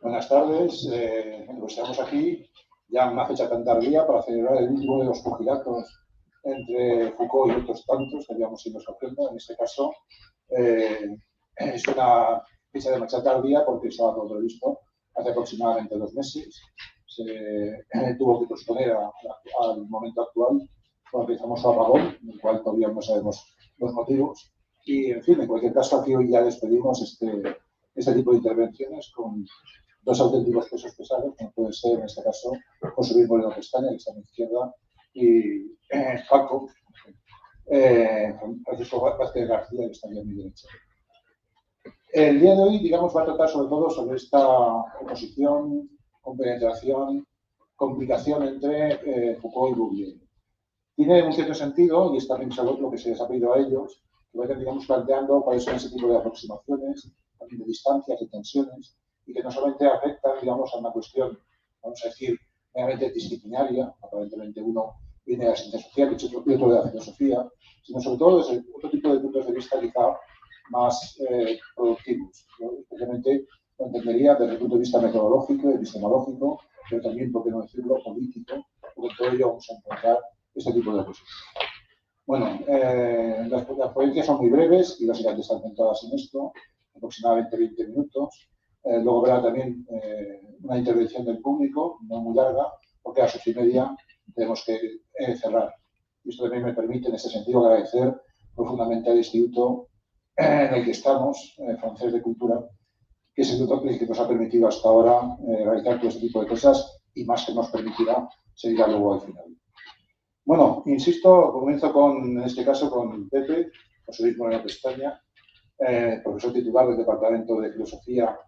Buenas tardes. Pues estamos aquí ya en una fecha tan tardía para celebrar el último de los pugilatos entre Foucault y otros tantos que habíamos ido sorprendiendo. En este caso, es una fecha demasiado tardía porque estaba todo previsto hace aproximadamente 2 meses. Se tuvo que posponer al momento actual porque estamos a apagón, del cual todavía no sabemos los motivos. Y, en fin, en cualquier caso, aquí hoy ya despedimos este tipo de intervenciones con dos auténticos pesos pesados, como puede ser, en este caso, José Luis Moreno Pestaña, que está a mi izquierda, y Paco, Francisco Vázquez García, que está aquí a mi derecha. El día de hoy, digamos, va a tratar sobre todo sobre esta oposición, compenetración, complicación entre Foucault y Bourdieu. Tiene un cierto sentido, y es también lo que se les ha pedido a ellos, que vayan, digamos, planteando cuáles son ese tipo de aproximaciones, también de distancias, de tensiones, y que no solamente afectan, digamos, a una cuestión, vamos a decir, meramente disciplinaria, aparentemente uno viene de la ciencia social y otro de la filosofía, sino sobre todo desde otro tipo de puntos de vista quizá más productivos. Yo especialmente lo entendería desde el punto de vista metodológico, epistemológico, pero también, por qué no decirlo, político, porque en todo ello vamos a encontrar este tipo de cosas. Bueno, las ponencias son muy breves y básicamente están centradas en esto, aproximadamente 20 minutos. Luego verá también una intervención del público, no muy larga, porque a las 8:30 tenemos que cerrar. Y esto también me permite, en este sentido, agradecer profundamente al Instituto en el que estamos, francés de Cultura, que es el instituto que nos ha permitido hasta ahora realizar todo este tipo de cosas y más que nos permitirá seguir luego al final. Bueno, insisto, comienzo en este caso con Pepe, José Luis Moreno Pestaña, profesor titular del Departamento de Filosofía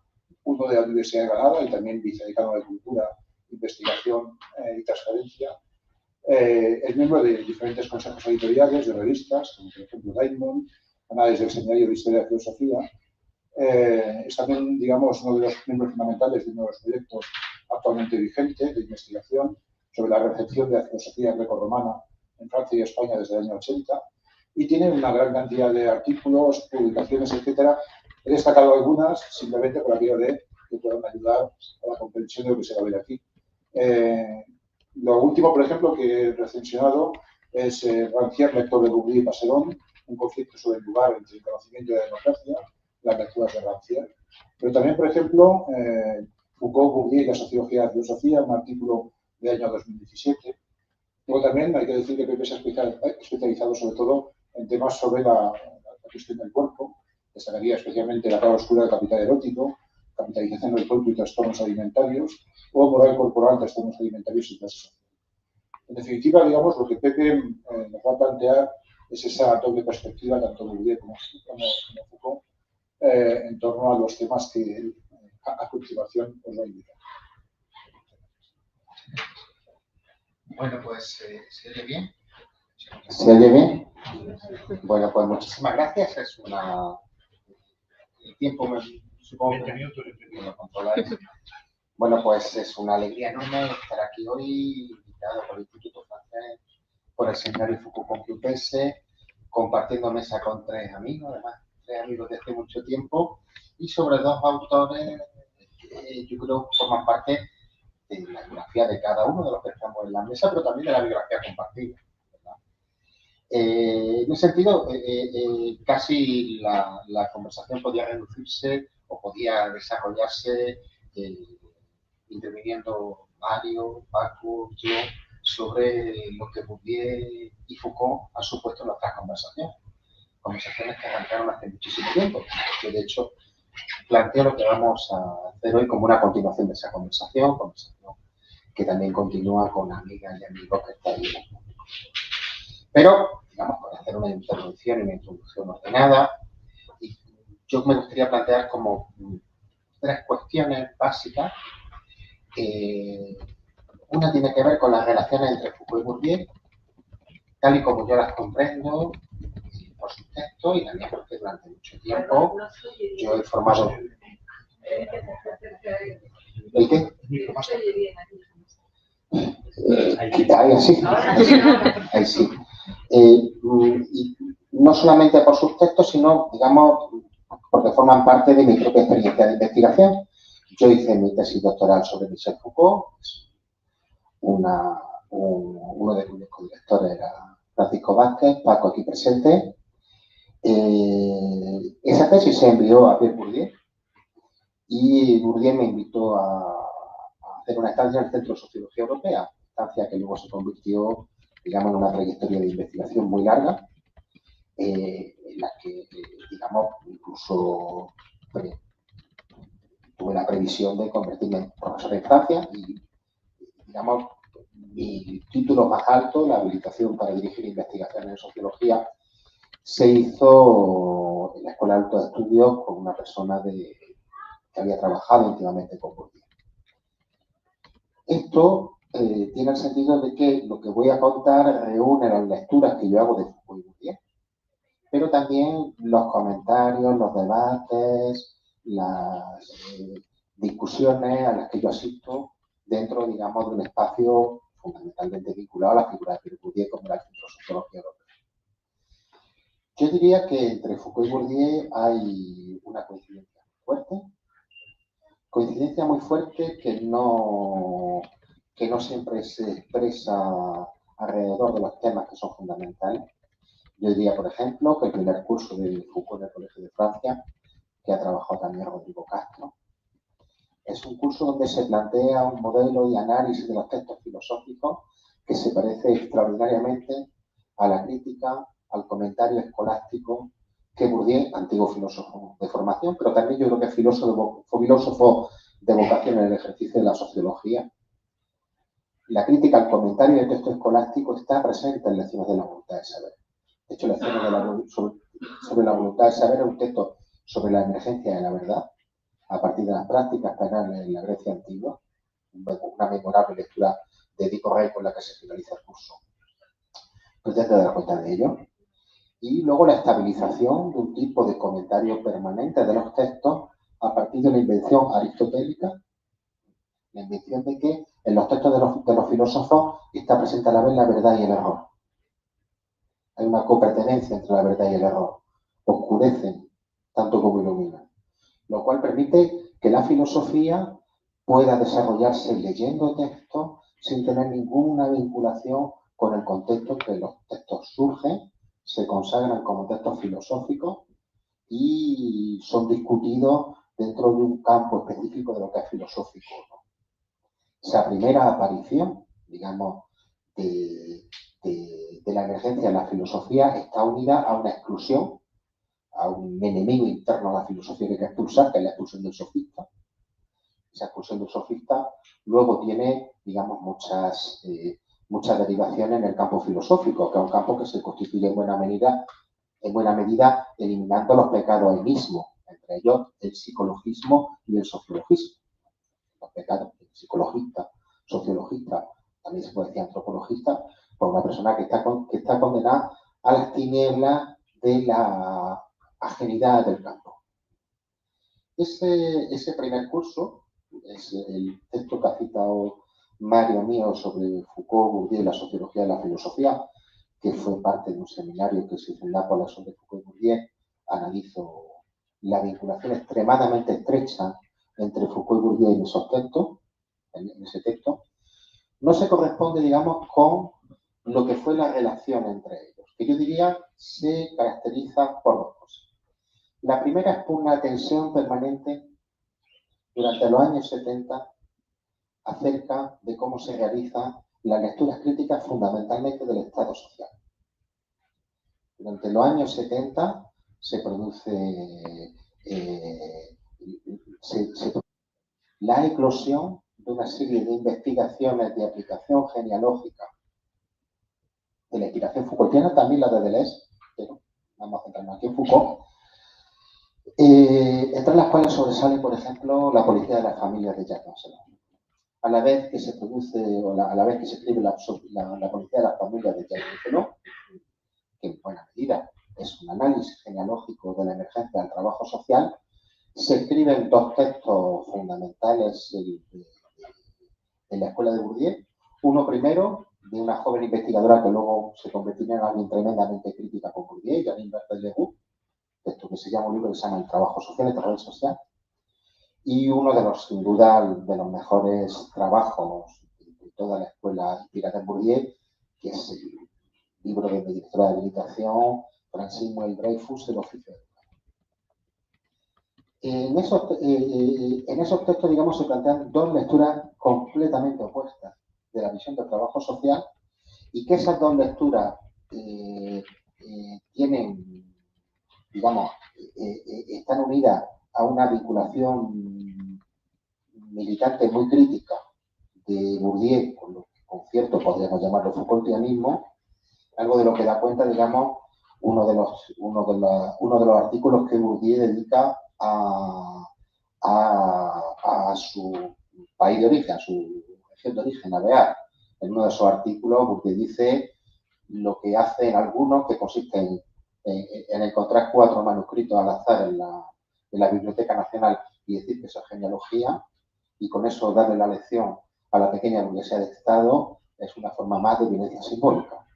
1 de la Universidad de Granada y también vicedecano de Cultura, Investigación y Transferencia. Es miembro de diferentes consejos editoriales de revistas, como por ejemplo Diamond, Análisis del Seminario de Historia y Filosofía. Es también, digamos, uno de los miembros fundamentales de uno de los proyectos actualmente vigentes de investigación sobre la recepción de la filosofía grecorromana en Francia y España desde el año 80, y tiene una gran cantidad de artículos, publicaciones, etcétera. He destacado algunas simplemente por aquello de que puedan ayudar a la comprensión de lo que se va a ver aquí. Lo último, por ejemplo, que he recensionado es Rancière, lector de Bourdieu y Passerón, un conflicto sobre el lugar entre el conocimiento y la democracia, las lecturas de Rancière. Pero también, por ejemplo, Foucault, Bourdieu y la sociología de la filosofía, un artículo del año 2017. Luego también hay que decir que Pepe se ha especializado sobre todo en temas sobre la cuestión del cuerpo. Destacaría especialmente la cara oscura del capital erótico, capitalización del cuerpo y trastornos alimentarios, o moral corporal, trastornos alimentarios y clase social. En definitiva, digamos, lo que Pepe nos va a plantear es esa doble perspectiva, tanto de Bourdieu como Foucault, en torno a los temas que a continuación os va a indicar. Bueno, pues, ¿se oye bien? ¿Se oye bien? Bueno, pues muchísimas gracias. Es el tiempo, supongo que lo controláis. Bueno, pues es una alegría enorme estar aquí hoy, invitado por el Instituto Francés, por el Seminario Foucault Complutense, compartiendo mesa con 3 amigos, además 3 amigos de hace mucho tiempo, y sobre 2 autores que yo creo forman parte de la biografía de cada uno de los que estamos en la mesa, pero también de la biografía compartida, ¿verdad? En ese sentido, casi la conversación podía reducirse o podía desarrollarse interviniendo Mario, Paco, yo, sobre lo que Bourdieu y Foucault han supuesto en nuestras conversaciones que arrancaron hace muchísimo tiempo. Yo, de hecho, planteo lo que vamos a hacer hoy como una continuación de esa conversación que también continúa con amigas y amigos que están ahí. Pero, digamos, para hacer una intervención y una introducción ordenada, y yo me gustaría plantear como 3 cuestiones básicas. Una tiene que ver con las relaciones entre Foucault y Bourdieu, tal y como yo las comprendo por sus textos, y también porque durante mucho tiempo yo he formado... ¿El qué? Ahí sí. Ahí sí. Y no solamente por sus textos, sino, digamos, porque forman parte de mi propia experiencia de investigación. Yo hice mi tesis doctoral sobre Michel Foucault, uno de cuyos codirectores era Francisco Vázquez, Paco aquí presente. Esa tesis se envió a Pierre Bourdieu y Bourdieu me invitó a hacer una estancia en el Centro de Sociología Europea, estancia que luego se convirtió, digamos, en una trayectoria de investigación muy larga, en la que, digamos, incluso tuve la previsión de convertirme en profesor en Francia y, digamos, mi título más alto, la habilitación para dirigir investigaciones en sociología, se hizo en la Escuela de Altos Estudios con una persona que había trabajado íntimamente con Bourdieu. Esto tiene el sentido de que lo que voy a contar reúne las lecturas que yo hago de Foucault y Bourdieu, pero también los comentarios, los debates, las discusiones a las que yo asisto dentro, digamos, de un espacio fundamentalmente vinculado a la figura de Pierre Bourdieu como era el Centro de Sociología Europea. Yo diría que entre Foucault y Bourdieu hay una coincidencia muy fuerte que no siempre se expresa alrededor de los temas que son fundamentales. Yo diría, por ejemplo, que el primer curso de Foucault en el Colegio de Francia, que ha trabajado también Rodrigo Castro, es un curso donde se plantea un modelo y análisis de los textos filosóficos que se parece extraordinariamente a la crítica, al comentario escolástico que Bourdieu, antiguo filósofo de formación, pero también yo creo que es filósofo de vocación en el ejercicio de la sociología. La crítica al comentario del texto escolástico está presente en Lecciones de la voluntad de saber. De hecho, Lecciones sobre la voluntad de saber es un texto sobre la emergencia de la verdad, a partir de las prácticas penales en la Grecia antigua, una memorable lectura de Dico Rey con la que se finaliza el curso. Pretende dar cuenta de ello. Y luego la estabilización de un tipo de comentario permanente de los textos a partir de la invención aristotélica, la invención de que en los textos de los filósofos está presente a la vez la verdad y el error. Hay una copertenencia entre la verdad y el error. Oscurecen tanto como iluminan. Lo cual permite que la filosofía pueda desarrollarse leyendo textos sin tener ninguna vinculación con el contexto en que los textos surgen, se consagran como textos filosóficos y son discutidos dentro de un campo específico de lo que es filosófico, ¿no? Esa primera aparición, digamos, de la emergencia de la filosofía está unida a una exclusión, a un enemigo interno a la filosofía que hay que expulsar, que es la expulsión del sofista. Esa expulsión del sofista luego tiene, digamos, muchas derivaciones en el campo filosófico, que es un campo que se constituye en buena medida eliminando los pecados él mismo, entre ellos el psicologismo y el sociologismo. Los pecados, el psicologista, sociologista, también se puede decir antropologista, por una persona que está condenada a las tinieblas de la ajenidad del campo. Ese primer curso es el texto que ha citado Mario mío sobre Foucault, Bourdieu y la sociología de la filosofía, que fue parte de un seminario que se hizo en Nápoles sobre Foucault y Bourdieu. Analizo la vinculación extremadamente estrecha entre Foucault y Bourdieu en esos textos, en ese texto. No se corresponde, digamos, con lo que fue la relación entre ellos, que yo diría se caracteriza por dos cosas. La primera es por una tensión permanente durante los años 70 acerca de cómo se realizan las lecturas críticas fundamentalmente del Estado social. Durante los años 70 se produce la eclosión de una serie de investigaciones de aplicación genealógica de la inspiración Foucaultiana, también la de Deleuze, pero vamos a centrarnos aquí en Foucault, entre las cuales sobresale, por ejemplo, la policía de las familias de Jacques Lancelot. A la vez que se produce, a la vez que se escribe la policía de las familias de Jacques Lancelot, que en buena medida es un análisis genealógico de la emergencia del trabajo social, se escriben dos textos fundamentales en la escuela de Bourdieu. Uno primero, de una joven investigadora que luego se convertiría en alguien tremendamente crítica con Bourdieu, Janine Berthet-Leroux, texto que se llama un libro que se llama El trabajo social, el trabajo social. y uno de los, sin duda, de los mejores trabajos de toda la escuela inspirada en Bourdieu, que es el libro de mi directora de habilitación, Francis Muel Dreyfus, El oficio. En esos textos, digamos, se plantean dos lecturas completamente opuestas de la visión del trabajo social y que esas dos lecturas tienen, digamos, están unidas a una vinculación militante muy crítica de Bourdieu, con cierto, podríamos llamarlo Foucaultianismo, algo de lo que da cuenta, digamos, uno de los artículos que Bourdieu dedica a su país de origen, a su región de origen, a Bear. En uno de esos artículos, Bourdieu dice lo que hacen algunos, que consiste en encontrar 4 manuscritos al azar en la Biblioteca Nacional y decir que eso es genealogía, y con eso darle la lección a la pequeña burguesía de Estado, es una forma más de violencia simbólica.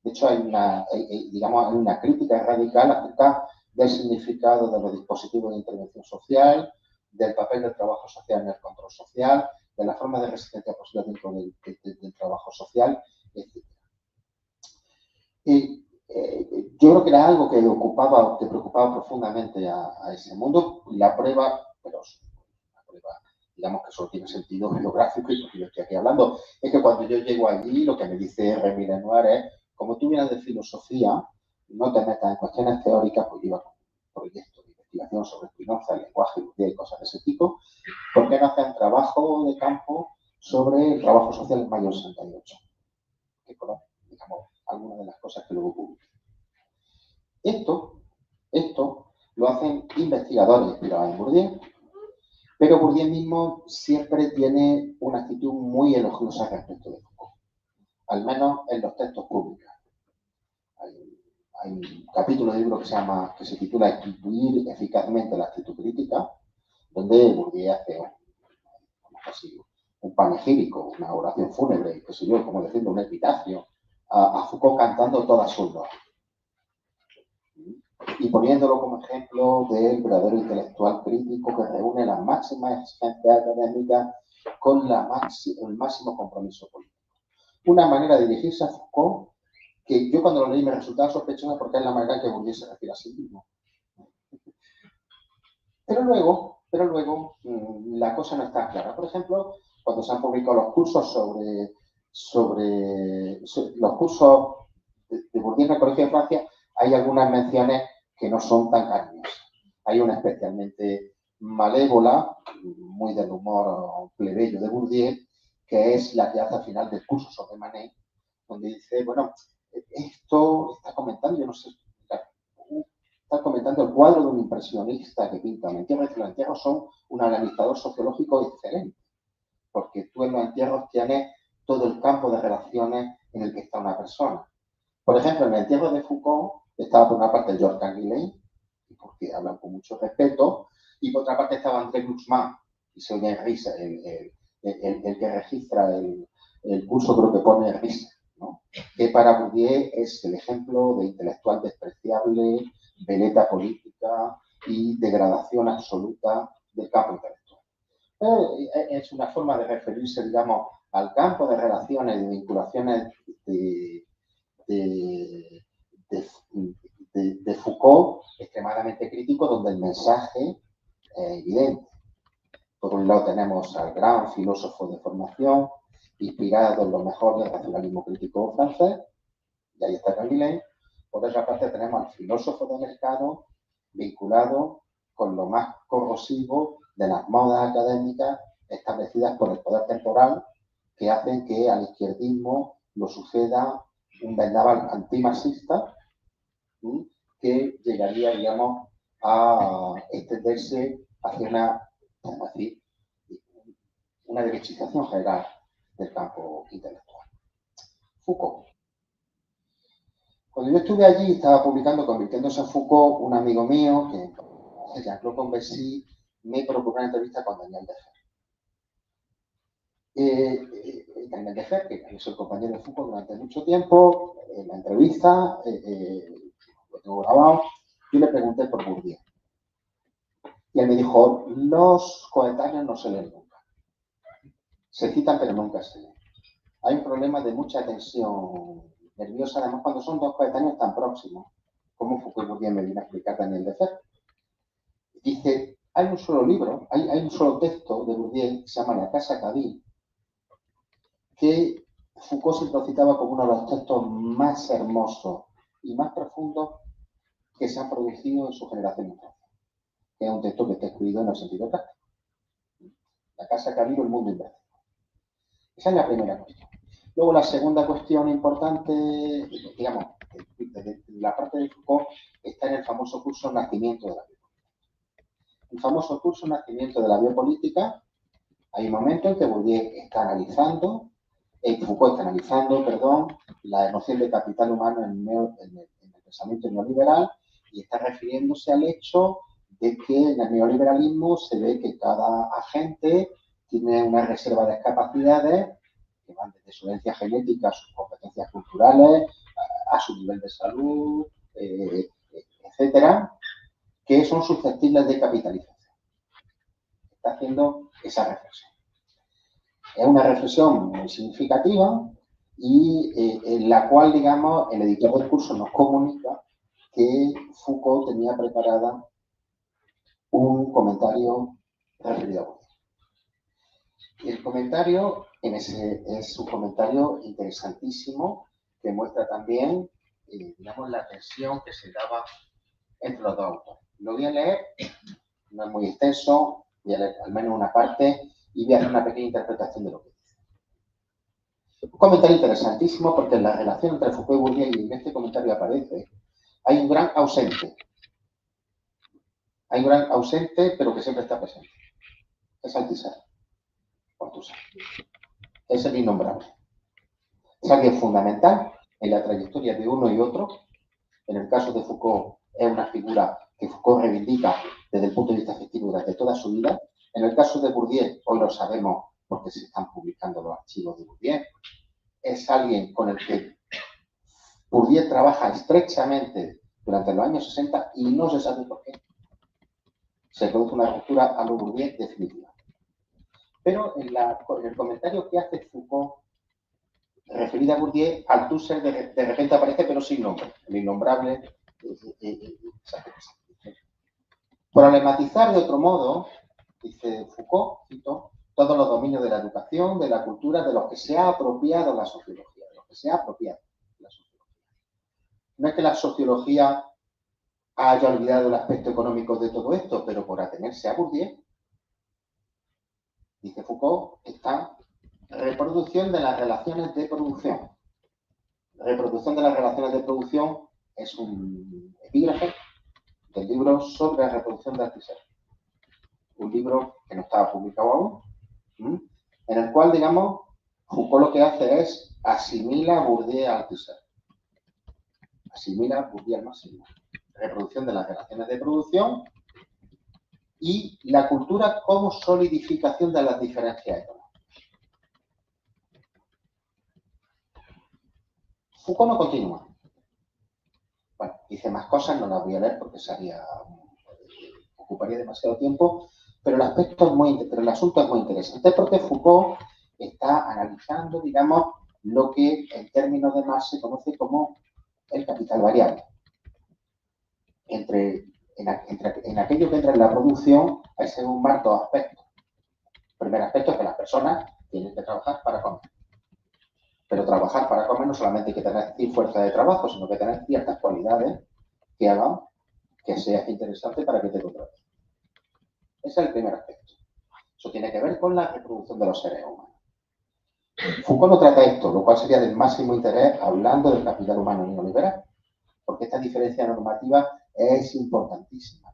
De hecho, hay una crítica radical acerca del significado de los dispositivos de intervención social, del papel del trabajo social en el control social, de la forma de resistencia posible dentro del trabajo social, etc. Y yo creo que era algo que preocupaba profundamente a ese mundo. La prueba, digamos que solo tiene sentido geográfico y porque yo estoy aquí hablando, es que cuando yo llego allí, lo que me dice Rémy Lenoir es, como tú vienes de filosofía, no te metas en cuestiones teóricas, porque iba con un proyecto de investigación sobre Spinoza, el lenguaje y cosas de ese tipo, ¿por qué no hacen trabajo de campo sobre el trabajo social en mayo del 68? Que conozco, digamos, algunas de las cosas que luego publiqué. Esto lo hacen investigadores inspirados en Bourdieu, pero Bourdieu mismo siempre tiene una actitud muy elogiosa respecto de Foucault, al menos en los textos públicos. Hay un capítulo de libro que se titula Instituir eficazmente la actitud crítica, donde Bourdieu hace un panegírico, una oración fúnebre, qué sé yo, como decirlo, un epitafio, a Foucault cantando todas sus loas. Y poniéndolo como ejemplo del verdadero intelectual crítico que reúne las máximas exigencias académicas con el máximo compromiso político. Una manera de dirigirse a Foucault que yo cuando lo leí me resultaba sospechosa porque es la manera en que Bourdieu se refiere a sí mismo. Pero luego la cosa no está clara. Por ejemplo, cuando se han publicado los cursos sobre los cursos de Bourdieu en el Colegio de Francia, hay algunas menciones que no son tan cariñosas. Hay una especialmente malévola, muy del humor plebeyo de Bourdieu, que es la que hace al final del curso sobre Manet, donde dice, bueno, esto está comentando, yo no sé, está comentando el cuadro de un impresionista que pinta un entierro, y que los entierros son un analizador sociológico excelente, porque tú en los entierros tienes todo el campo de relaciones en el que está una persona. Por ejemplo, en el entierro de Foucault estaba por una parte Georges Canguilhem, porque hablan con mucho respeto, y por otra parte estaba André Glucksmann, y se oye en risa, el que registra el curso, creo que pone risa, ¿no? Que para Bourdieu es el ejemplo de intelectual despreciable, veleta política y degradación absoluta del campo intelectual. Es una forma de referirse, digamos, al campo de relaciones y de vinculaciones de Foucault extremadamente crítico, donde el mensaje es evidente. Por un lado tenemos al gran filósofo de formación, inspirado en lo mejor del racionalismo crítico francés, y ahí está Canguilhem. Por otra parte tenemos al filósofo de mercado, vinculado con lo más corrosivo de las modas académicas establecidas por el poder temporal, que hacen que al izquierdismo lo suceda un vendaval antimarxista, que llegaría, digamos, a extenderse hacia una derechización general del campo intelectual. Foucault. Cuando yo estuve allí, estaba publicando Convirtiéndose en Foucault, un amigo mío, que Jean-Claude Conversy, me propuso una entrevista con Daniel Defer. Daniel Defer, que es el compañero de Foucault durante mucho tiempo, en la entrevista, lo tengo grabado, yo le pregunté por Bourdieu. Y él me dijo, los coetáneos no se leen nunca. Se citan, pero nunca se leen. Hay un problema de mucha tensión nerviosa, además cuando son dos coetáneos tan próximos, como Foucault y Bourdieu me viene a explicar Daniel Defer. Dice, hay un solo libro, hay un solo texto de Bourdieu que se llama La Casa Cadí, que Foucault siempre lo citaba como uno de los textos más hermosos y más profundos que se han producido en su generación en Francia. Que es un texto que está escrito en el sentido práctico. La Casa Cadí o el mundo invertido. Esa es la primera cuestión. Luego la segunda cuestión importante, digamos, de la parte de Foucault, está en el famoso curso Nacimiento de la Biopolítica. El famoso curso Nacimiento de la Biopolítica, hay un momento en que Bourdieu está analizando, Foucault está analizando, la noción de capital humano en el pensamiento neoliberal y está refiriéndose al hecho de que en el neoliberalismo se ve que cada agente tiene una reserva de capacidades que van desde su herencia genética a sus competencias culturales, a su nivel de salud, etcétera, que son susceptibles de capitalización. Está haciendo esa reflexión. Es una reflexión muy significativa y en la cual, digamos, el editor del curso nos comunica que Foucault tenía preparada un comentario referido a Bourdieu. Y el comentario es un comentario interesantísimo que muestra también, digamos, la tensión que se daba entre los dos autores. Lo voy a leer, no es muy extenso, voy a leer al menos una parte y voy a hacer una pequeña interpretación de lo que dice. Un comentario interesantísimo porque en la relación entre Foucault y Bourdieu, y en este comentario aparece, hay un gran ausente. Hay un gran ausente, pero que siempre está presente. Es Althusser. Es el innombrable. Es alguien fundamental en la trayectoria de uno y otro. En el caso de Foucault, es una figura que Foucault reivindica desde el punto de vista afectivo durante toda su vida. En el caso de Bourdieu, hoy lo sabemos porque se están publicando los archivos de Bourdieu, es alguien con el que Bourdieu trabaja estrechamente durante los años 60 y no se sabe por qué. Se produce una ruptura a lo Bourdieu definitiva. Pero en el comentario que hace Foucault referida a Bourdieu, Althusser de repente aparece, pero sin nombre. El innombrable. Problematizar de otro modo, dice Foucault, cito, todos los dominios de la educación, de la cultura, de los que se ha apropiado la sociología, de los que se ha apropiado la sociología. No es que la sociología haya olvidado el aspecto económico de todo esto, pero por atenerse a Bourdieu, dice Foucault, está reproducción de las relaciones de producción. Reproducción de las relaciones de producción es un epígrafe del libro sobre la reproducción de Althusser. Un libro que no estaba publicado aún, en el cual, digamos, Foucault lo que hace es asimila a Bourdieu a Althusser. Asimila a Bourdieu al máximo. Reproducción de las relaciones de producción y la cultura como solidificación de las diferencias económicas. Foucault no continúa. Bueno, dice más cosas, no las voy a leer porque ocuparía demasiado tiempo, pero el asunto es muy interesante porque Foucault está analizando, digamos, lo que en términos de Marx se conoce como el capital variable. En aquello que entra en la producción hay, según Marx, dos aspectos. El primer aspecto es que las personas tienen que trabajar para comer. Pero trabajar para comer no solamente hay que tener fuerza de trabajo, sino que tener ciertas cualidades que hagan que sea interesante para que te contraten. Ese es el primer aspecto. Eso tiene que ver con la reproducción de los seres humanos. Foucault no trata esto, lo cual sería del máximo interés hablando del capital humano neoliberal, porque esta diferencia normativa es importantísima.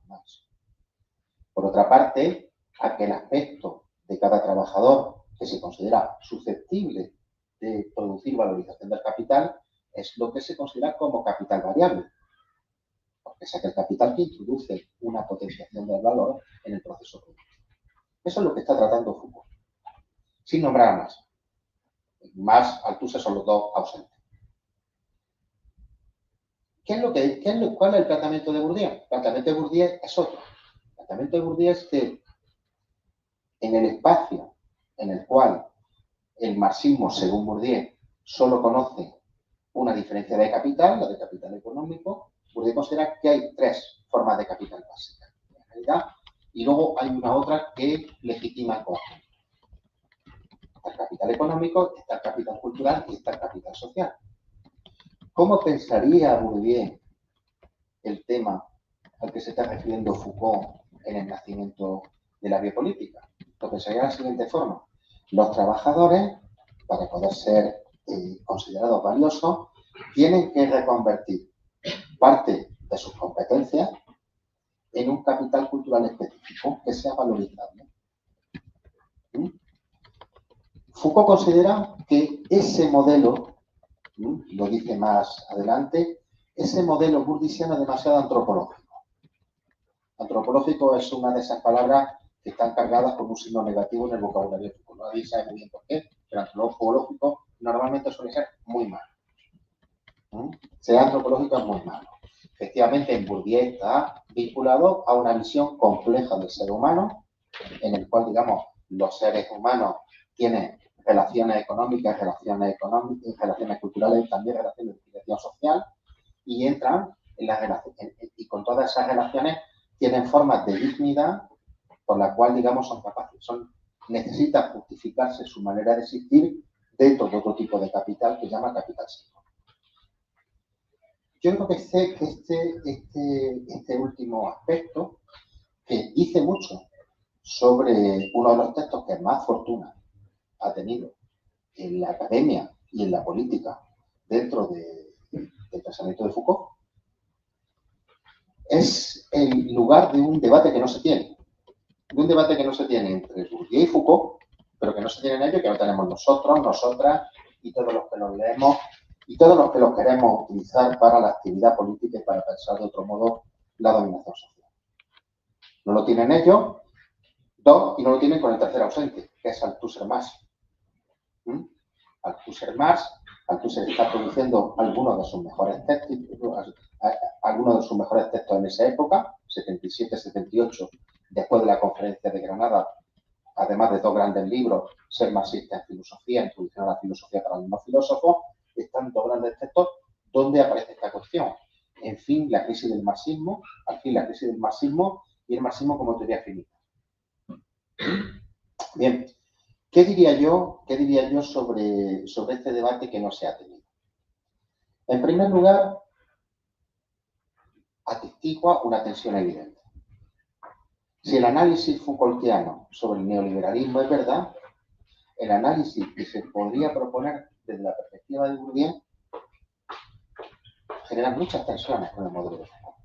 Por otra parte, aquel aspecto de cada trabajador que se considera susceptible de producir valorización del capital es lo que se considera como capital variable, porque es aquel capital que introduce una potenciación del valor en el proceso productivo. Eso es lo que está tratando Foucault, sin nombrar más. Más Althusser son los dos ausentes. ¿Cuál es el planteamiento de Bourdieu? El planteamiento de Bourdieu es otro. planteamiento de Bourdieu es que en el espacio en el cual el marxismo, según Bourdieu, solo conoce una diferencia de capital, la de capital económico, Bourdieu considera que hay tres formas de capital básicas, en realidad, y luego hay una otra que legitima el conjunto. Está el capital económico, está el capital cultural y está el capital social. ¿Cómo pensaría Bourdieu el tema al que se está refiriendo Foucault en el nacimiento de la biopolítica? Lo pensaría de la siguiente forma. Los trabajadores, para poder ser considerados valiosos, tienen que reconvertir parte de sus competencias en un capital cultural específico que sea valorizable. Foucault considera que ese modelo, lo dice más adelante, ese modelo bourdieusiano es demasiado antropológico. Antropológico es una de esas palabras que están cargadas con un signo negativo en el vocabulario de Foucault. Nadie sabe muy bien por qué, pero antropológico normalmente suele ser muy malo. Ser antropológico es muy malo. Efectivamente, en Bourdieu está vinculado a una visión compleja del ser humano, en el cual, digamos, los seres humanos tienen relaciones económicas, relaciones culturales, también relaciones de filiación social, y entran en las relaciones, y con todas esas relaciones tienen formas de dignidad por la cual, digamos, son capaces, necesitan justificarse su manera de existir dentro de otro tipo de capital que llama capital psíquico. Yo creo que este último aspecto, que dice mucho sobre uno de los textos que más fortuna ha tenido en la academia y en la política dentro del pensamiento de Foucault, es el lugar de un debate que no se tiene. De un debate que no se tiene entre Bourdieu y Foucault, pero que no se tiene en ello, que lo tenemos nosotros, nosotras y todos los que los leemos y todos los que los queremos utilizar para la actividad política y para pensar de otro modo la dominación social. No lo tienen ellos, dos, y no lo tienen con el tercer ausente, que es Althusser Marx. Althusser está produciendo algunos de sus mejores textos en esa época, 77-78, después de la conferencia de Granada, además de dos grandes libros, Ser marxista en filosofía, Introducción a la filosofía para los no filósofos, están dos grandes textos donde aparece esta cuestión. En fin, la crisis del marxismo, y el marxismo como teoría finita. Bien, ¿qué diría yo sobre este debate que no se ha tenido? En primer lugar, atestigua una tensión evidente. Si el análisis Foucaultiano sobre el neoliberalismo es verdad, el análisis que se podría proponer desde la perspectiva de Bourdieu genera muchas tensiones con el modelo de Foucault.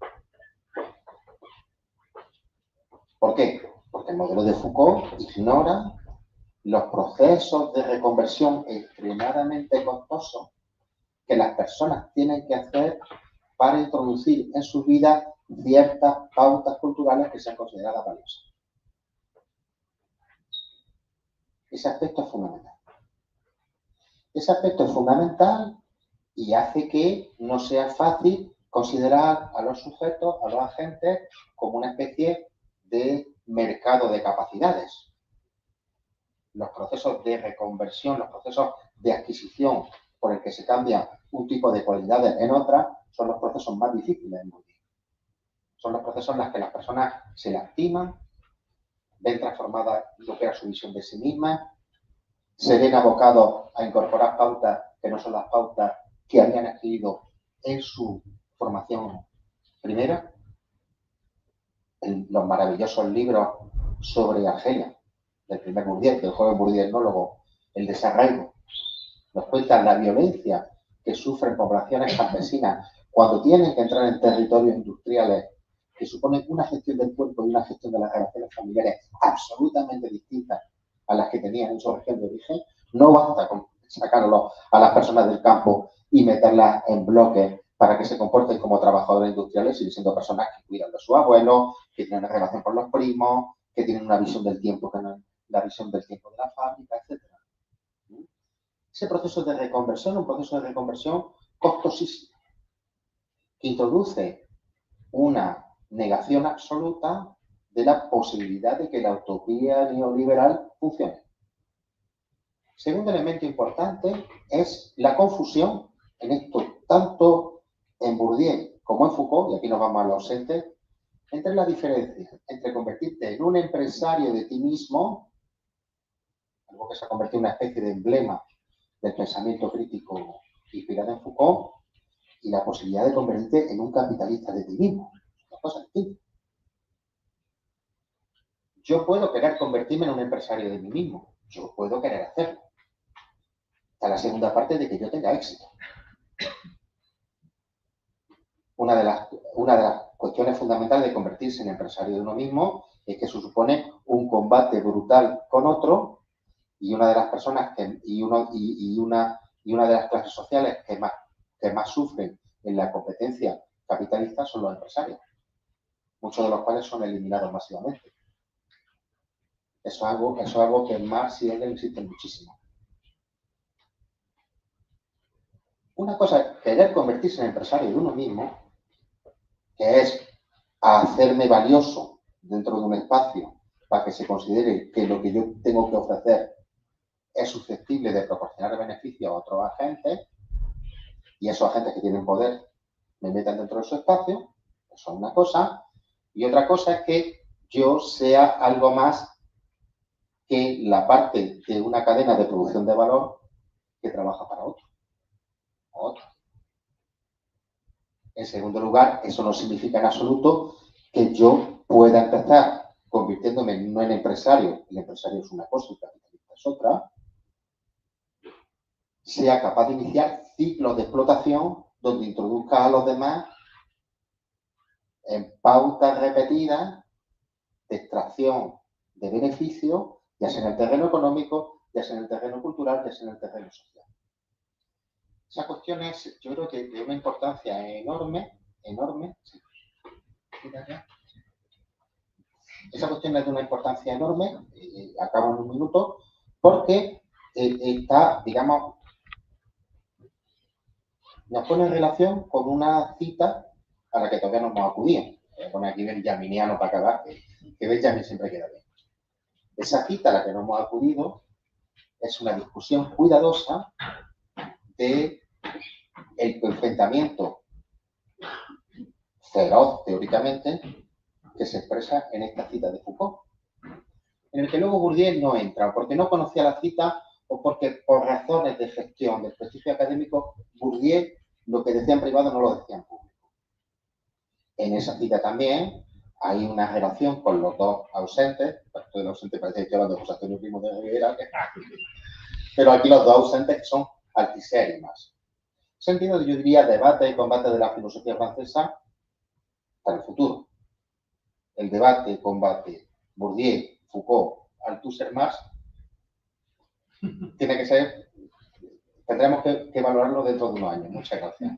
¿Por qué? Porque el modelo de Foucault ignora los procesos de reconversión extremadamente costosos que las personas tienen que hacer para introducir en su vida ciertas pautas culturales que sean consideradas valiosas. Ese aspecto es fundamental. Ese aspecto es fundamental y hace que no sea fácil considerar a los sujetos, a los agentes, como una especie de mercado de capacidades. Los procesos de reconversión, los procesos de adquisición por el que se cambia un tipo de cualidades en otra, son los procesos más difíciles en Bourdieu. Son los procesos en los que las personas se lastiman, ven transformada lo que era su visión de sí misma, se ven abocados a incorporar pautas que no son las pautas que habían adquirido en su formación primera. Los maravillosos libros sobre Argelia, del primer Bourdieu, del joven Bourdieu etnólogo, el desarraigo, nos cuentan la violencia que sufren poblaciones campesinas cuando tienen que entrar en territorios industriales que suponen una gestión del cuerpo y una gestión de las relaciones familiares absolutamente distintas a las que tenían en su región de origen. No basta con sacarlo a las personas del campo y meterlas en bloques para que se comporten como trabajadores industriales, sino siendo personas que cuidan de su abuelo, que tienen una relación con los primos, que tienen una visión del tiempo que no es la visión del tiempo de la fábrica, etc. Ese proceso de reconversión, un proceso de reconversión costosísimo, que introduce una negación absoluta de la posibilidad de que la utopía neoliberal funcione. Segundo elemento importante es la confusión en esto, tanto en Bourdieu como en Foucault, y aquí nos vamos a los ausentes, entre la diferencia entre convertirte en un empresario de ti mismo, algo que se ha convertido en una especie de emblema del pensamiento crítico inspirado en Foucault, y la posibilidad de convertirte en un capitalista de ti mismo. Dos cosas distintas. Yo puedo querer convertirme en un empresario de mí mismo. Yo puedo querer hacerlo. Está la segunda parte de que yo tenga éxito. Una de las cuestiones fundamentales de convertirse en empresario de uno mismo es que eso supone un combate brutal con otro, y una de las personas una de las clases sociales que más sufren en la competencia capitalista son los empresarios, muchos de los cuales son eliminados masivamente. Eso es algo que en Marx y Engels existe muchísimo. Una cosa es querer convertirse en empresario de uno mismo, que es hacerme valioso dentro de un espacio para que se considere que lo que yo tengo que ofrecer es susceptible de proporcionar beneficio a otros agentes, y esos agentes que tienen poder me metan dentro de su espacio. Eso es una cosa. Y otra cosa es que yo sea algo más que la parte de una cadena de producción de valor que trabaja para otro. En segundo lugar, eso no significa en absoluto que yo pueda empezar convirtiéndome no en empresario, el empresario es una cosa y el capitalista es otra, sea capaz de iniciar ciclos de explotación donde introduzca a los demás en pautas repetidas de extracción de beneficio, ya sea en el terreno económico, ya sea en el terreno cultural, ya sea en el terreno social. Esa cuestión es, yo creo que de una importancia enorme. Esa cuestión es de una importancia enorme, acabo en un minuto, porque está, digamos, nos pone en relación con una cita a la que todavía no hemos acudido. Voy a poner aquí benjaminiano para acabar, que Benjamin siempre queda bien. Esa cita a la que no hemos acudido es una discusión cuidadosa de el enfrentamiento feroz, teóricamente, que se expresa en esta cita de Foucault, en el que luego Bourdieu no entra, porque no conocía la cita o porque por razones de gestión del prestigio académico, Bourdieu lo que decía en privado no lo decía en público. En esa cita también hay una relación con los dos ausentes, esto del ausente parece que estoy hablando de José Antonio Primo de Rivera, pero aquí los dos ausentes que son Althusser y Marx. En ese sentido, yo diría debate y combate de la filosofía francesa para el futuro. El debate, combate, Bourdieu, Foucault, Althusser, Marx, tiene que ser, tendremos que valorarlo dentro de unos años. Muchas gracias.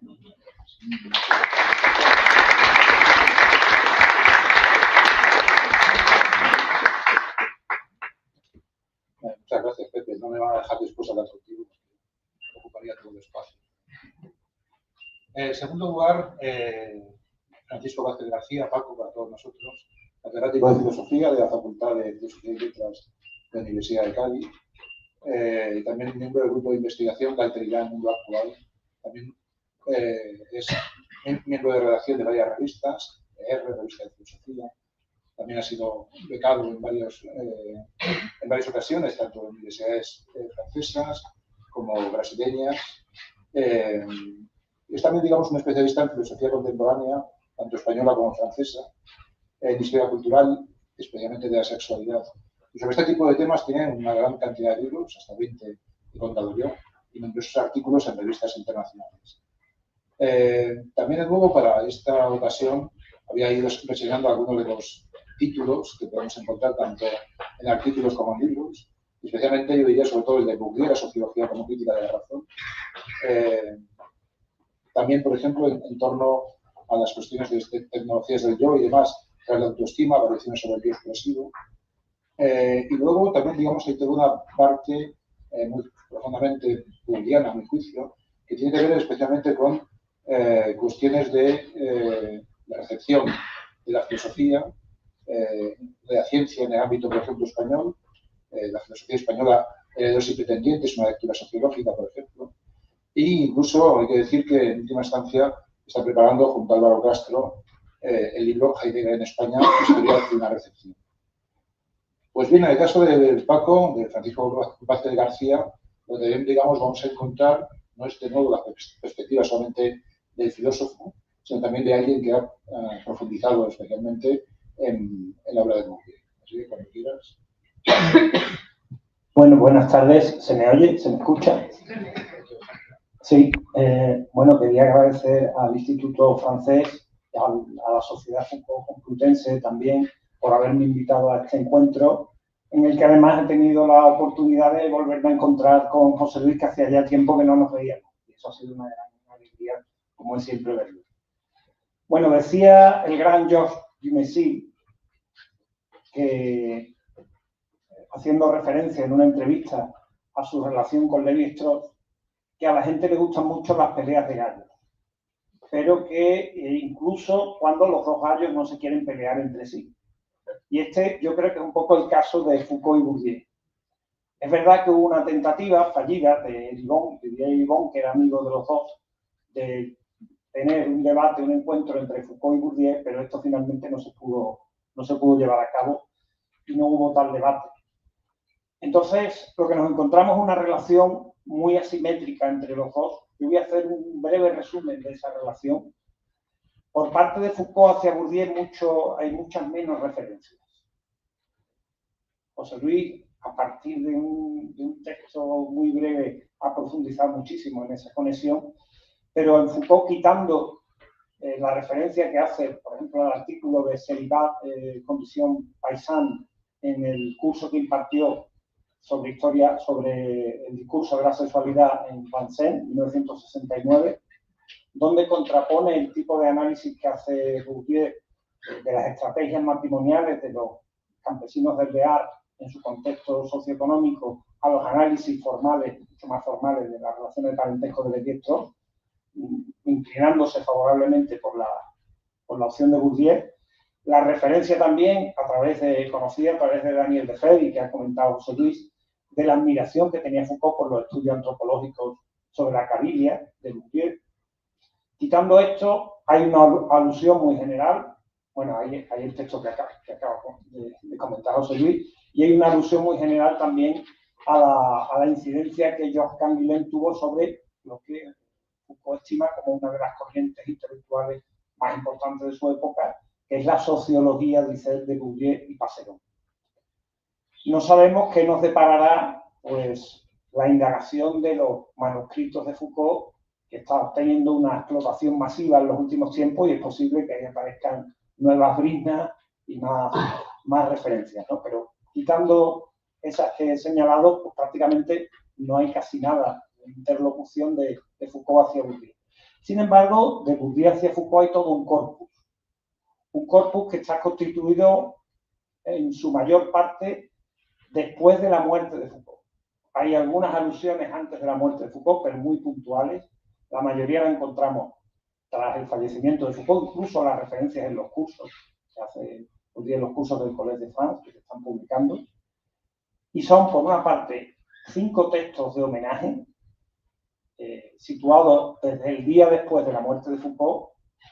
Muchas gracias, Pepe. No me van a dejar después hablar contigo, porque ocuparía todo el espacio. En segundo lugar, Francisco Vázquez García, Paco, para todos nosotros, catedrático de Filosofía de la Facultad de Filosofía y Letras de la Universidad de Cádiz, y también miembro del grupo de investigación La Alteridad en el Mundo Actual. También es miembro de redacción de varias revistas, Revista de Filosofía. También ha sido becado en varias ocasiones, tanto en universidades francesas como brasileñas. Es también, digamos, un especialista en filosofía contemporánea, tanto española como francesa, en historia cultural, especialmente de la sexualidad. Y sobre este tipo de temas tienen una gran cantidad de libros, hasta 20 he contado yo, y numerosos artículos en revistas internacionales. También de nuevo, para esta ocasión, había ido reseñando algunos de los títulos que podemos encontrar tanto en artículos como en libros, especialmente yo diría sobre todo el de Bourdieu, la sociología como crítica de la razón. También, por ejemplo, en torno a las cuestiones de tecnologías del yo y demás, tras la autoestima, variaciones sobre el yo expresivo. Y luego también, digamos, hay toda una parte muy profundamente bourdiana, a mi juicio, que tiene que ver especialmente con cuestiones de la recepción de la filosofía de la ciencia en el ámbito, por ejemplo, español. La filosofía española, Herederos y Pretendientes, una lectura sociológica, por ejemplo. E incluso hay que decir que en última instancia está preparando, junto a Álvaro Castro, el libro Heidegger en España, Historia de una recepción. Pues bien, en el caso de Paco, de Francisco Vázquez García, donde, digamos, vamos a encontrar, no es de nuevo la perspectiva solamente del filósofo, sino también de alguien que ha profundizado especialmente en la obra de Bourdieu. Así que cuando quieras. Bueno, buenas tardes. ¿Se me oye? ¿Se me escucha? Sí. Bueno, quería agradecer al Instituto Francés, a la Sociedad Foucault Complutense también, por haberme invitado a este encuentro, en el que además he tenido la oportunidad de volverme a encontrar con José Luis, que hacía ya tiempo que no nos veíamos. Y eso ha sido una gran alegría, como es siempre verlo. Bueno, decía el gran Georges Dumézil que, haciendo referencia en una entrevista a su relación con Lévi-Strauss, que a la gente le gustan mucho las peleas de gallos, pero que incluso cuando los dos gallos no se quieren pelear entre sí. Y este yo creo que es un poco el caso de Foucault y Bourdieu. Es verdad que hubo una tentativa fallida de Didier Eribon, que era amigo de los dos, de tener un debate, un encuentro entre Foucault y Bourdieu, pero esto finalmente no se pudo llevar a cabo y no hubo tal debate. Entonces, lo que nos encontramos es una relación muy asimétrica entre los dos. Yo voy a hacer un breve resumen de esa relación. Por parte de Foucault hacia Bourdieu hay muchas menos referencias. José Luis, a partir de un texto muy breve, ha profundizado muchísimo en esa conexión, pero en Foucault, quitando la referencia que hace, por ejemplo, al artículo de Célibat, Condición Paysanne, en el curso que impartió sobre el discurso de la sexualidad en Vincennes, en 1969, donde contrapone el tipo de análisis que hace Bourdieu de las estrategias matrimoniales de los campesinos del Bear en su contexto socioeconómico a los análisis formales, mucho más formales, de las relaciones de parentesco de Lévi-Strauss, inclinándose favorablemente por la opción de Bourdieu. La referencia también, conocida a través de Daniel Defer, que ha comentado José Luis, de la admiración que tenía Foucault por los estudios antropológicos sobre la cabilia de Bourdieu. Quitando esto, hay una alusión muy general, bueno, hay el texto que acaba de comentar José Luis, y hay una alusión muy general también a la incidencia que Georges Canguilhem tuvo sobre lo que Foucault estima como una de las corrientes intelectuales más importantes de su época, que es la sociología, dice, de Bourdieu y Passeron. No sabemos qué nos deparará, pues, la indagación de los manuscritos de Foucault, que está teniendo una explotación masiva en los últimos tiempos, y es posible que ahí aparezcan nuevas briznas y más referencias, ¿no? Pero quitando esas que he señalado, pues prácticamente no hay casi nada de interlocución de Foucault hacia Bourdieu. Sin embargo, de Bourdieu hacia Foucault hay todo un corpus que está constituido en su mayor parte después de la muerte de Foucault. Hay algunas alusiones antes de la muerte de Foucault, pero muy puntuales. La mayoría la encontramos tras el fallecimiento de Foucault, incluso las referencias en los cursos que hace hoy día, los cursos del Collège de France, que se están publicando. Y son, por una parte, 5 textos de homenaje situados desde el día después de la muerte de Foucault,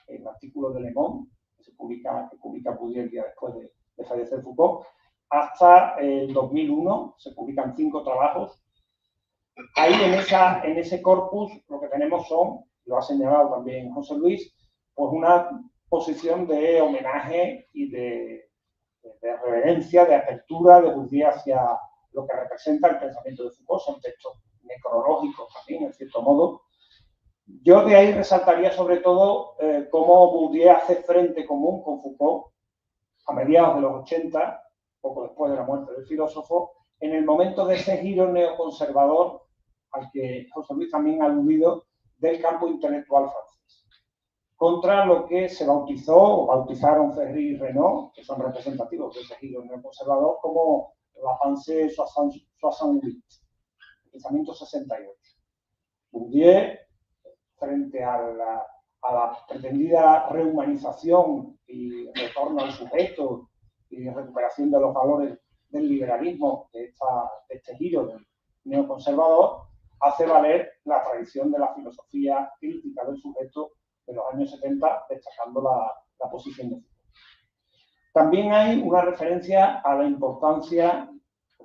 el artículo de Le Monde, que publica Bourdieu el día después de fallecer Foucault, hasta el 2001 se publican 5 trabajos. Ahí en ese corpus lo que tenemos son, lo ha señalado también José Luis, pues una posición de homenaje y de reverencia, de apertura de Bourdieu hacia lo que representa el pensamiento de Foucault. Son textos necrológicos también, en cierto modo. Yo de ahí resaltaría sobre todo cómo Bourdieu hace frente común con Foucault a mediados de los 80, poco después de la muerte del filósofo, en el momento de ese giro neoconservador al que José Luis también ha aludido, del campo intelectual francés, contra lo que se bautizó o bautizaron Ferry y Renaud, que son representativos de ese giro neoconservador, como la pensée 68, el pensamiento 68. Bourdieu, frente a la pretendida rehumanización y retorno al sujeto y recuperación de los valores del liberalismo, de este giro del neoconservador, hace valer la tradición de la filosofía crítica del sujeto de los años 70, destacando la posición de Foucault. También hay una referencia a la importancia,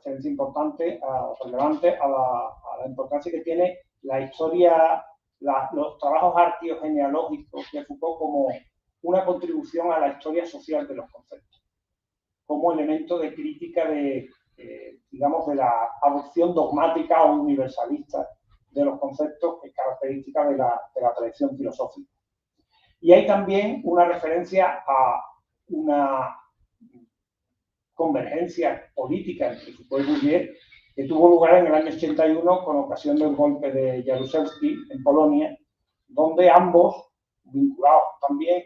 relevante a la importancia que tiene la historia, los trabajos arqueogenealógicos de Foucault como una contribución a la historia social de los conceptos, como elemento de crítica digamos, de la adopción dogmática o universalista de los conceptos, que es característica de la tradición filosófica. Y hay también una referencia a una convergencia política entre Foucault y Bourdieu, que tuvo lugar en el año 81 con ocasión del golpe de Jaruzelski en Polonia, donde ambos, vinculados también,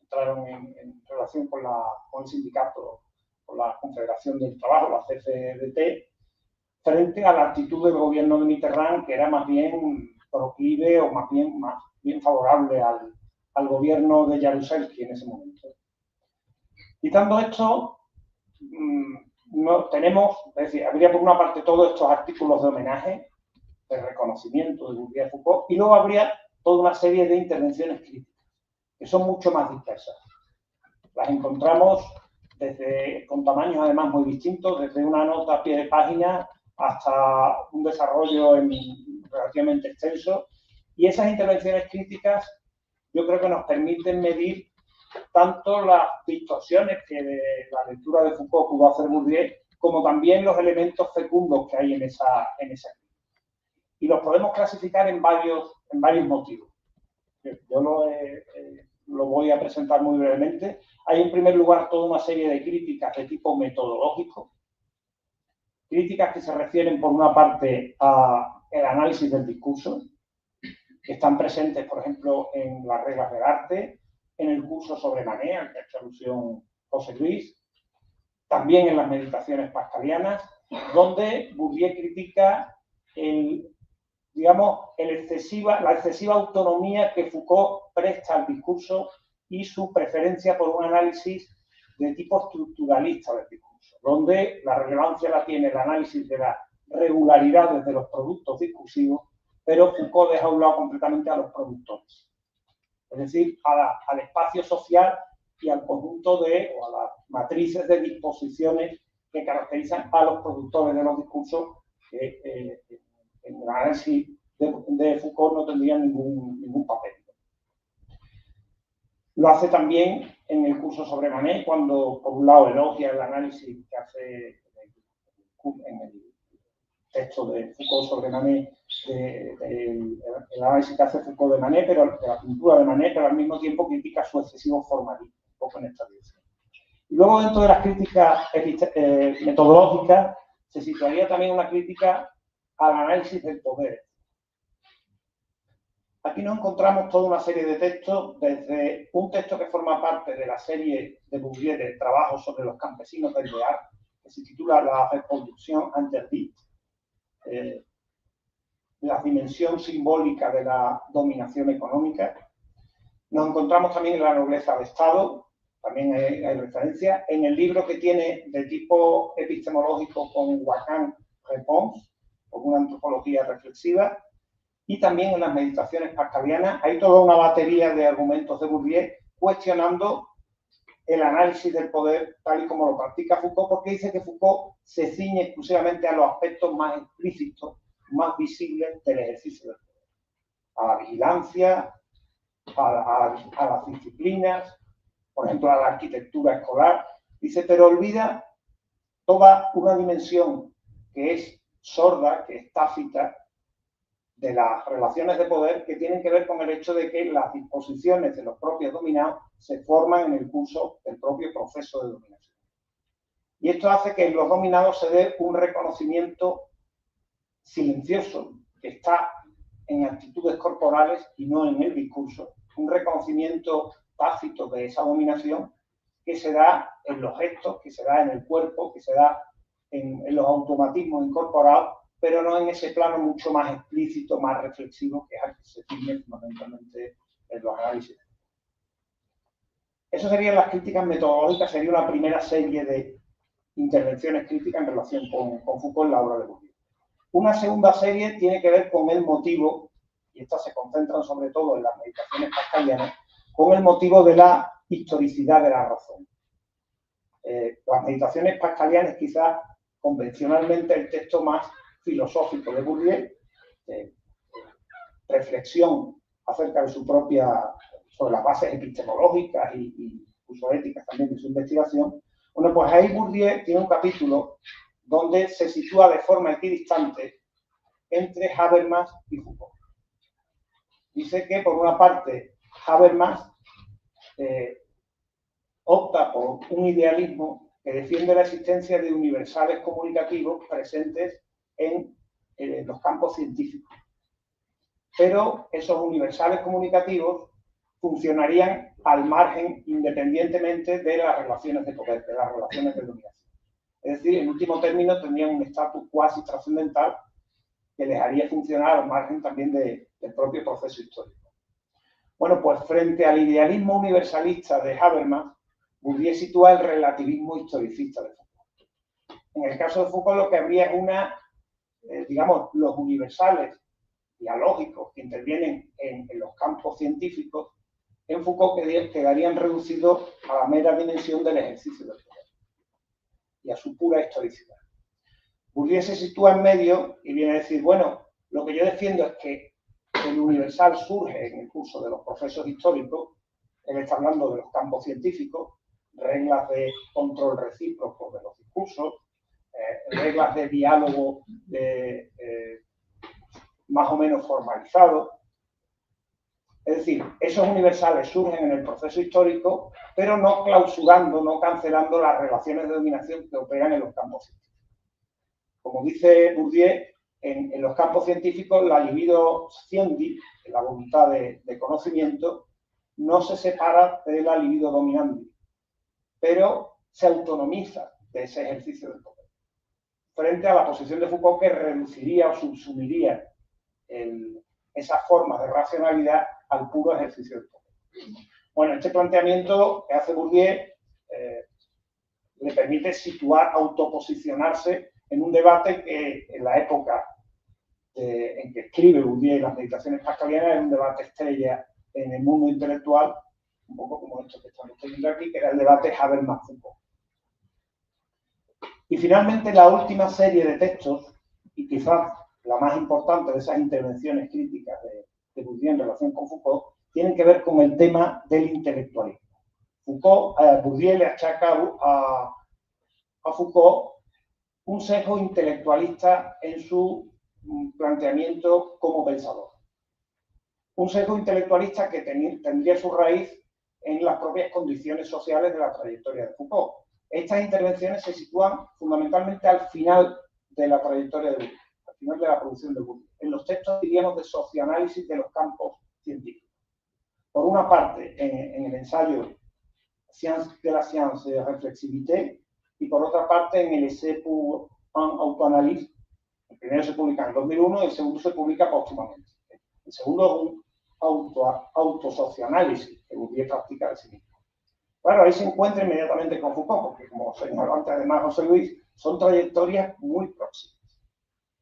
entraron en relación con el sindicato, con la Confederación del Trabajo, la CFDT, frente a la actitud del gobierno de Mitterrand, que era más bien proclive o más bien favorable al gobierno de Jaruzelski en ese momento. Quitando esto, tenemos, es decir, habría por una parte todos estos artículos de homenaje, de reconocimiento de Bourdieu y Foucault, y luego habría toda una serie de intervenciones críticas, que son mucho más dispersas. Las encontramos con tamaños además muy distintos, desde una nota a pie de página hasta un desarrollo relativamente extenso, y esas intervenciones críticas yo creo que nos permiten medir tanto las distorsiones que de la lectura de Foucault pudo hacer Bourdieu, como también los elementos fecundos que hay en esa crítica. Y los podemos clasificar en varios motivos. Yo lo voy a presentar muy brevemente. Hay en primer lugar toda una serie de críticas de tipo metodológico, críticas que se refieren por una parte al análisis del discurso, que están presentes, por ejemplo, en las reglas del arte, en el curso sobre Manet, al que ha hecho alusión José Luis, también en las meditaciones pascalianas, donde Bourdieu critica la excesiva autonomía que Foucault presta al discurso y su preferencia por un análisis de tipo estructuralista del discurso, donde la relevancia la tiene el análisis de las regularidades de los productos discursivos, pero Foucault deja a un lado completamente a los productores. Es decir, al espacio social y al conjunto o a las matrices de disposiciones que caracterizan a los productores de los discursos, que en el análisis de Foucault no tendrían ningún papel. Lo hace también en el curso sobre Manet, cuando por un lado elogia el análisis que hace en el texto de Foucault sobre Manet, el análisis que hace Foucault de Manet, pero de la pintura de Manet, pero al mismo tiempo critica su excesivo formalismo, un poco en esta dirección. Y luego, dentro de las críticas metodológicas, se situaría también una crítica al análisis del poder. Aquí nos encontramos toda una serie de textos, desde un texto que forma parte de la serie de Bourdieu de trabajos sobre los campesinos del Bear, que se titula La reproducción interdite, la dimensión simbólica de la dominación económica. Nos encontramos también en La nobleza de Estado, también hay referencia, en el libro que tiene de tipo epistemológico con Lacan Réponse, con una antropología reflexiva, y también en las meditaciones pascalianas. Hay toda una batería de argumentos de Bourdieu cuestionando el análisis del poder tal y como lo practica Foucault, porque dice que Foucault se ciñe exclusivamente a los aspectos más explícitos, más visibles del ejercicio del poder, a la vigilancia, a las disciplinas, por ejemplo, a la arquitectura escolar. Dice, pero olvida toda una dimensión que es sorda, que es tácita, de las relaciones de poder, que tienen que ver con el hecho de que las disposiciones de los propios dominados se forman en el curso del propio proceso de dominación. Y esto hace que en los dominados se dé un reconocimiento silencioso, que está en actitudes corporales y no en el discurso, un reconocimiento tácito de esa dominación que se da en los gestos, que se da en el cuerpo, que se da en los automatismos incorporados, pero no en ese plano mucho más explícito, más reflexivo, que es al que se ciñe fundamentalmente en los análisis. Eso serían las críticas metodológicas, sería una primera serie de intervenciones críticas en relación con Foucault en la obra de Bourdieu. Una segunda serie tiene que ver con el motivo, y estas se concentran sobre todo en las meditaciones pascalianas, con el motivo de la historicidad de la razón. Las meditaciones pascalianas, quizás convencionalmente el texto más filosófico de Bourdieu, reflexión acerca de su propia, sobre las bases epistemológicas y incluso éticas también de su investigación. Bueno, pues ahí Bourdieu tiene un capítulo donde se sitúa de forma equidistante entre Habermas y Foucault. Dice que, por una parte, Habermas opta por un idealismo que defiende la existencia de universales comunicativos presentes en los campos científicos. Pero esos universales comunicativos funcionarían al margen, independientemente de las relaciones de poder, de las relaciones de dominación. Es decir, en último término, tendrían un estatus cuasi trascendental que les haría funcionar al margen también del propio proceso histórico. Bueno, pues frente al idealismo universalista de Habermas, Bourdieu sitúa el relativismo historicista de Foucault. En el caso de Foucault, lo que habría es digamos, los universales dialógicos que intervienen en los campos científicos, en Foucault quedarían reducidos a la mera dimensión del ejercicio del poder y a su pura historicidad. Bourdieu se sitúa en medio y viene a decir, bueno, lo que yo defiendo es que el universal surge en el curso de los procesos históricos. Él está hablando de los campos científicos, reglas de control recíproco de los discursos, reglas de diálogo más o menos formalizados. Es decir, esos universales surgen en el proceso histórico, pero no clausurando, no cancelando las relaciones de dominación que operan en los campos científicos. Como dice Bourdieu, en los campos científicos la libido sciendi, la voluntad de conocimiento, no se separa de la libido dominandi, pero se autonomiza de ese ejercicio del poder. Frente a la posición de Foucault, que reduciría o subsumiría esas formas de racionalidad al puro ejercicio del poder. Bueno, este planteamiento que hace Bourdieu le permite situar, autoposicionarse en un debate que en la época en que escribe Bourdieu las meditaciones pascalianas era un debate estrella en el mundo intelectual, un poco como esto que estamos teniendo aquí, que era el debate Habermas-Foucault. Y finalmente la última serie de textos, y quizás la más importante de esas intervenciones críticas de Bourdieu en relación con Foucault, tienen que ver con el tema del intelectualismo. Bourdieu le achaca a Foucault un sesgo intelectualista en su planteamiento como pensador. Un sesgo intelectualista que tendría su raíz en las propias condiciones sociales de la trayectoria de Foucault. Estas intervenciones se sitúan fundamentalmente al final de la trayectoria de Bourdieu, al final de la producción de Bourdieu, en los textos, diríamos, de socioanálisis de los campos científicos. Por una parte, en el ensayo Science de la Science de Reflexivité, y por otra parte en el Essai pour un autoanalyse. El primero se publica en el 2001 y el segundo se publica póstumamente. El segundo es un autosocioanálisis que Bourdieu practica de sí mismo. Claro, ahí se encuentra inmediatamente con Foucault, porque como señaló antes además José Luis, son trayectorias muy próximas.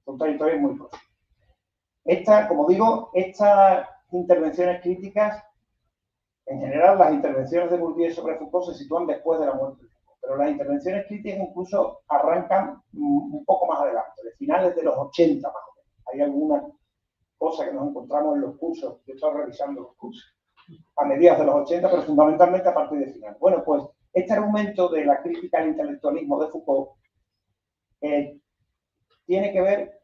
Son trayectorias muy próximas. Como digo, estas intervenciones críticas, en general las intervenciones de Bourdieu sobre Foucault se sitúan después de la muerte de Foucault, pero las intervenciones críticas incluso arrancan un poco más adelante, de finales de los 80 más o menos. Hay alguna cosa que nos encontramos en los cursos, yo estoy revisando los cursos, a mediados de los 80, pero fundamentalmente a partir de final. Bueno, pues este argumento de la crítica al intelectualismo de Foucault tiene que ver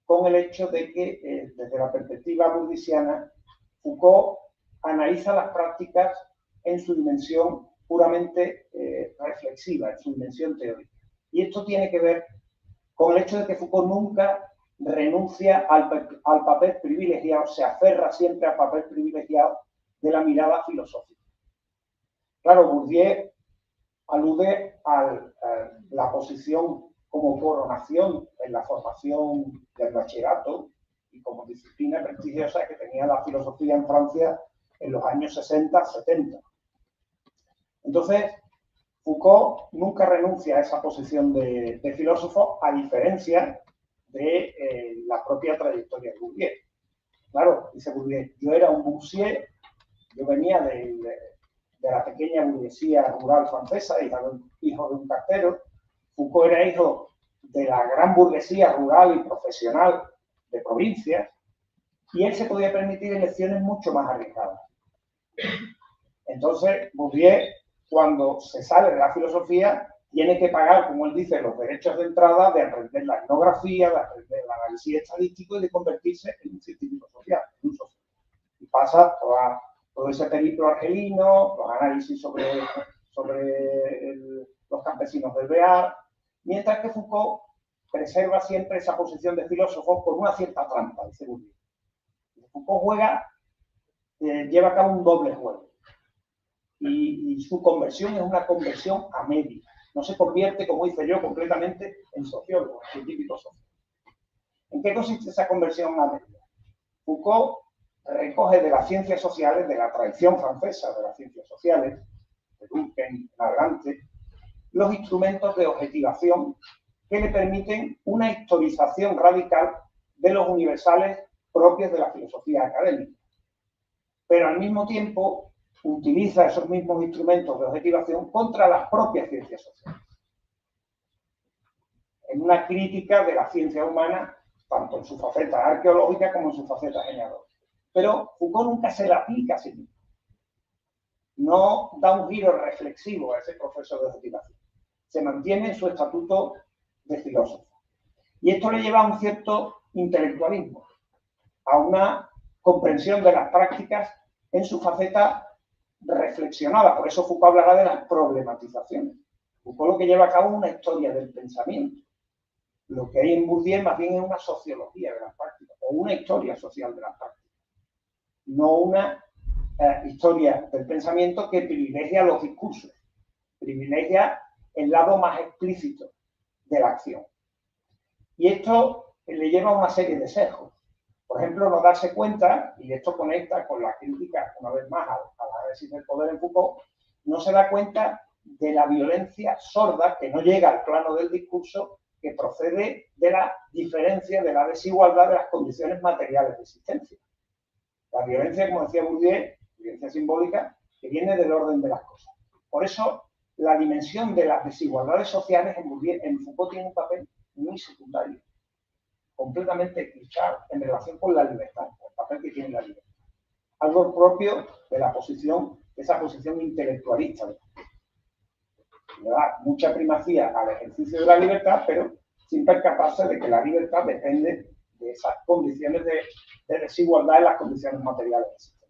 con el hecho de que, desde la perspectiva bourdieusiana, Foucault analiza las prácticas en su dimensión puramente reflexiva, en su dimensión teórica. Y esto tiene que ver con el hecho de que Foucault nunca renuncia al papel privilegiado, se aferra siempre al papel privilegiado de la mirada filosófica. Claro, Bourdieu alude a la posición como coronación en la formación del bachillerato y como disciplina prestigiosa que tenía la filosofía en Francia en los años 60-70. Entonces, Foucault nunca renuncia a esa posición de filósofo, a diferencia de la propia trayectoria de Bourdieu. Claro, dice Bourdieu, yo era un boursier, yo venía de la pequeña burguesía rural francesa, hijo de un cartero. Foucault era hijo de la gran burguesía rural y profesional de provincias, y él se podía permitir elecciones mucho más arriesgadas. Entonces, Bourdieu, cuando se sale de la filosofía, tiene que pagar, como él dice, los derechos de entrada de aprender la etnografía, de aprender el análisis estadístico y de convertirse en un científico social. Y pasa todo ese periplo argelino, los análisis sobre los campesinos del Bear, mientras que Foucault preserva siempre esa posición de filósofo con una cierta trampa, dice Bourdieu. Foucault lleva a cabo un doble juego. Y su conversión es una conversión a media. No se convierte, como hice yo, completamente en sociólogo, en científico social. ¿En qué consiste esa conversión a media? Foucault recoge de las ciencias sociales, de la tradición francesa de las ciencias sociales, de Durkheim en adelante, los instrumentos de objetivación que le permiten una historización radical de los universales propios de la filosofía académica. Pero al mismo tiempo utiliza esos mismos instrumentos de objetivación contra las propias ciencias sociales. En una crítica de la ciencia humana, tanto en su faceta arqueológica como en su faceta genealógica. Pero Foucault nunca se la aplica a sí mismo. No da un giro reflexivo a ese proceso de objetivación. Se mantiene en su estatuto de filósofo. Y esto le lleva a un cierto intelectualismo, a una comprensión de las prácticas en su faceta reflexionada. Por eso Foucault hablará de las problematizaciones. Foucault lo que lleva a cabo es una historia del pensamiento. Lo que hay en Bourdieu más bien es una sociología de las prácticas, o una historia social de las prácticas. No una historia del pensamiento que privilegia los discursos, privilegia el lado más explícito de la acción. Y esto le lleva a una serie de sesgos. Por ejemplo, no darse cuenta, y esto conecta con la crítica, una vez más, al análisis del poder en Foucault, no se da cuenta de la violencia sorda que no llega al plano del discurso, que procede de la diferencia, de la desigualdad de las condiciones materiales de existencia. La violencia, como decía Bourdieu, violencia simbólica, que viene del orden de las cosas. Por eso, la dimensión de las desigualdades sociales en Foucault tiene un papel muy secundario, completamente eclipsado en relación con la libertad, el papel que tiene la libertad. Algo propio de la posición, esa posición intelectualista. Le da mucha primacía al ejercicio de la libertad, pero sin percatarse de que la libertad depende de esas condiciones de desigualdad en las condiciones materiales existentes.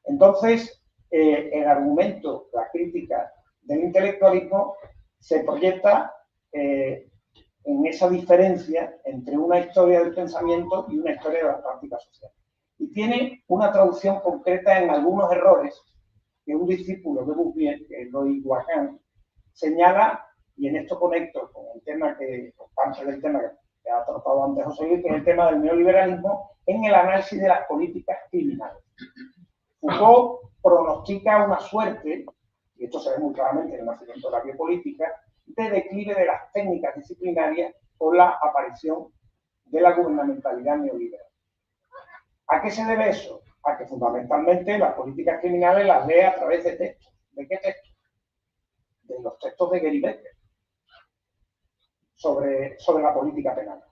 Entonces, el argumento, la crítica del intelectualismo se proyecta en esa diferencia entre una historia del pensamiento y una historia de las prácticas sociales. Y tiene una traducción concreta en algunos errores que un discípulo de Bourdieu, que es Loïc Wacquin, señala, y en esto conecto con el tema parte del tema que ha tratado antes José Luis, que es el tema del neoliberalismo, en el análisis de las políticas criminales. Foucault pronostica una suerte, y esto se ve muy claramente en el nacimiento de la biopolítica, de declive de las técnicas disciplinarias por la aparición de la gubernamentalidad neoliberal. ¿A qué se debe eso? A que fundamentalmente las políticas criminales las lee a través de textos. ¿De qué textos? De los textos de Gary Becker sobre la política penal.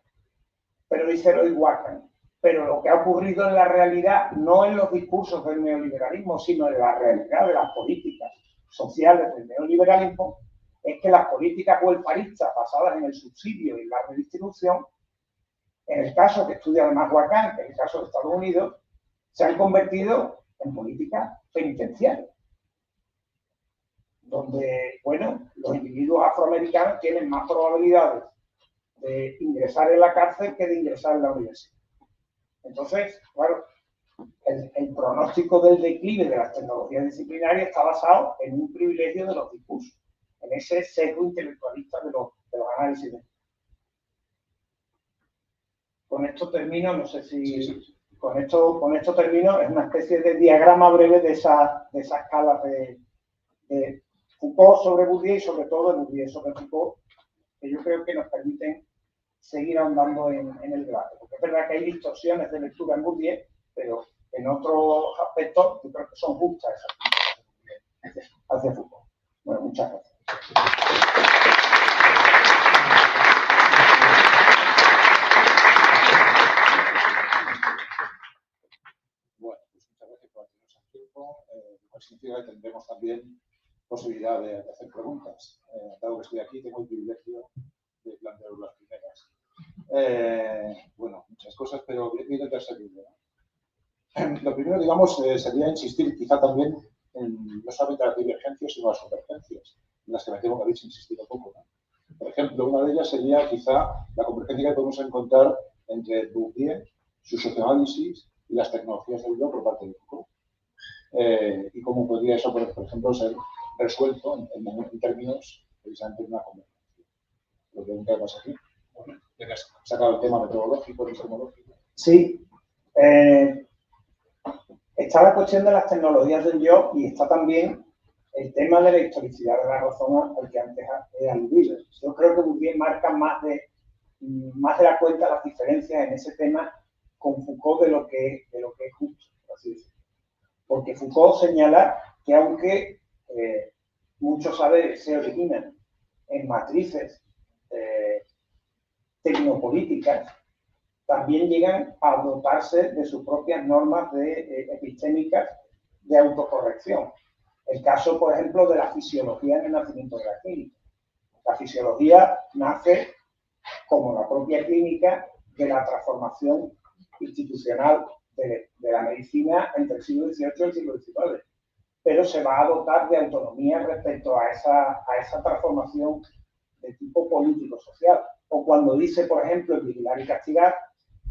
Pero dice Loïc Wacquin, pero lo que ha ocurrido en la realidad, no en los discursos del neoliberalismo, sino en la realidad de las políticas sociales del neoliberalismo, es que las políticas welfaristas basadas en el subsidio y la redistribución, en el caso que estudia además Wacquin, que es el caso de Estados Unidos, se han convertido en políticas penitenciarias, donde, bueno, los individuos afroamericanos tienen más probabilidades de ingresar en la cárcel que de ingresar en la universidad. Entonces, claro, el pronóstico del declive de las tecnologías disciplinarias está basado en un privilegio de los discursos, en ese sesgo intelectualista de los análisis. Con esto termino, no sé si... Con esto termino, es una especie de diagrama breve de esas escalas de de Foucault sobre Bourdieu y sobre todo de Bourdieu sobre Foucault, que yo creo que nos permiten seguir ahondando en el debate. Porque es verdad que hay distorsiones de lectura en Bourdieu, pero en otros aspectos yo creo que son justas esas críticas hacia Foucault. Bueno, muchas gracias. Bueno, pues muchas gracias por hacernos el tiempo. Lo cual significa que tendremos también posibilidad de hacer preguntas. Dado que estoy aquí, tengo el privilegio de plantear las primeras. Bueno, muchas cosas, pero voy a intentar servirle, ¿no? Lo primero, digamos, sería insistir quizá también en no solamente las divergencias, sino las convergencias, en las que me temo que habéis insistido poco, ¿no? Por ejemplo, una de ellas sería quizá la convergencia que podemos encontrar entre Bourdieu, su socioanálisis y las tecnologías del yo por parte de Foucault. Y cómo podría eso, por ejemplo, ser resuelto en términos precisamente de una convergencia. Lo que nunca pasa aquí. Bueno, ya que has sacado el tema metodológico, epistemológico. Sí. Está la cuestión de las tecnologías del yo y está también el tema de la historicidad de la razón al que antes he aludido. Yo creo que Bourdieu marca más de la cuenta las diferencias en ese tema con Foucault de lo que es justo, por así decirlo. Porque Foucault señala que aunque muchos saberes se originan en matrices tecnopolíticas, también llegan a dotarse de sus propias normas epistémicas de autocorrección. El caso, por ejemplo, de la fisiología en el nacimiento de la clínica. La fisiología nace, como la propia clínica, de la transformación institucional de la medicina entre el siglo XVIII y el siglo XIX, pero se va a dotar de autonomía respecto a esa transformación de tipo político-social. O cuando dice, por ejemplo, en Vigilar y Castigar,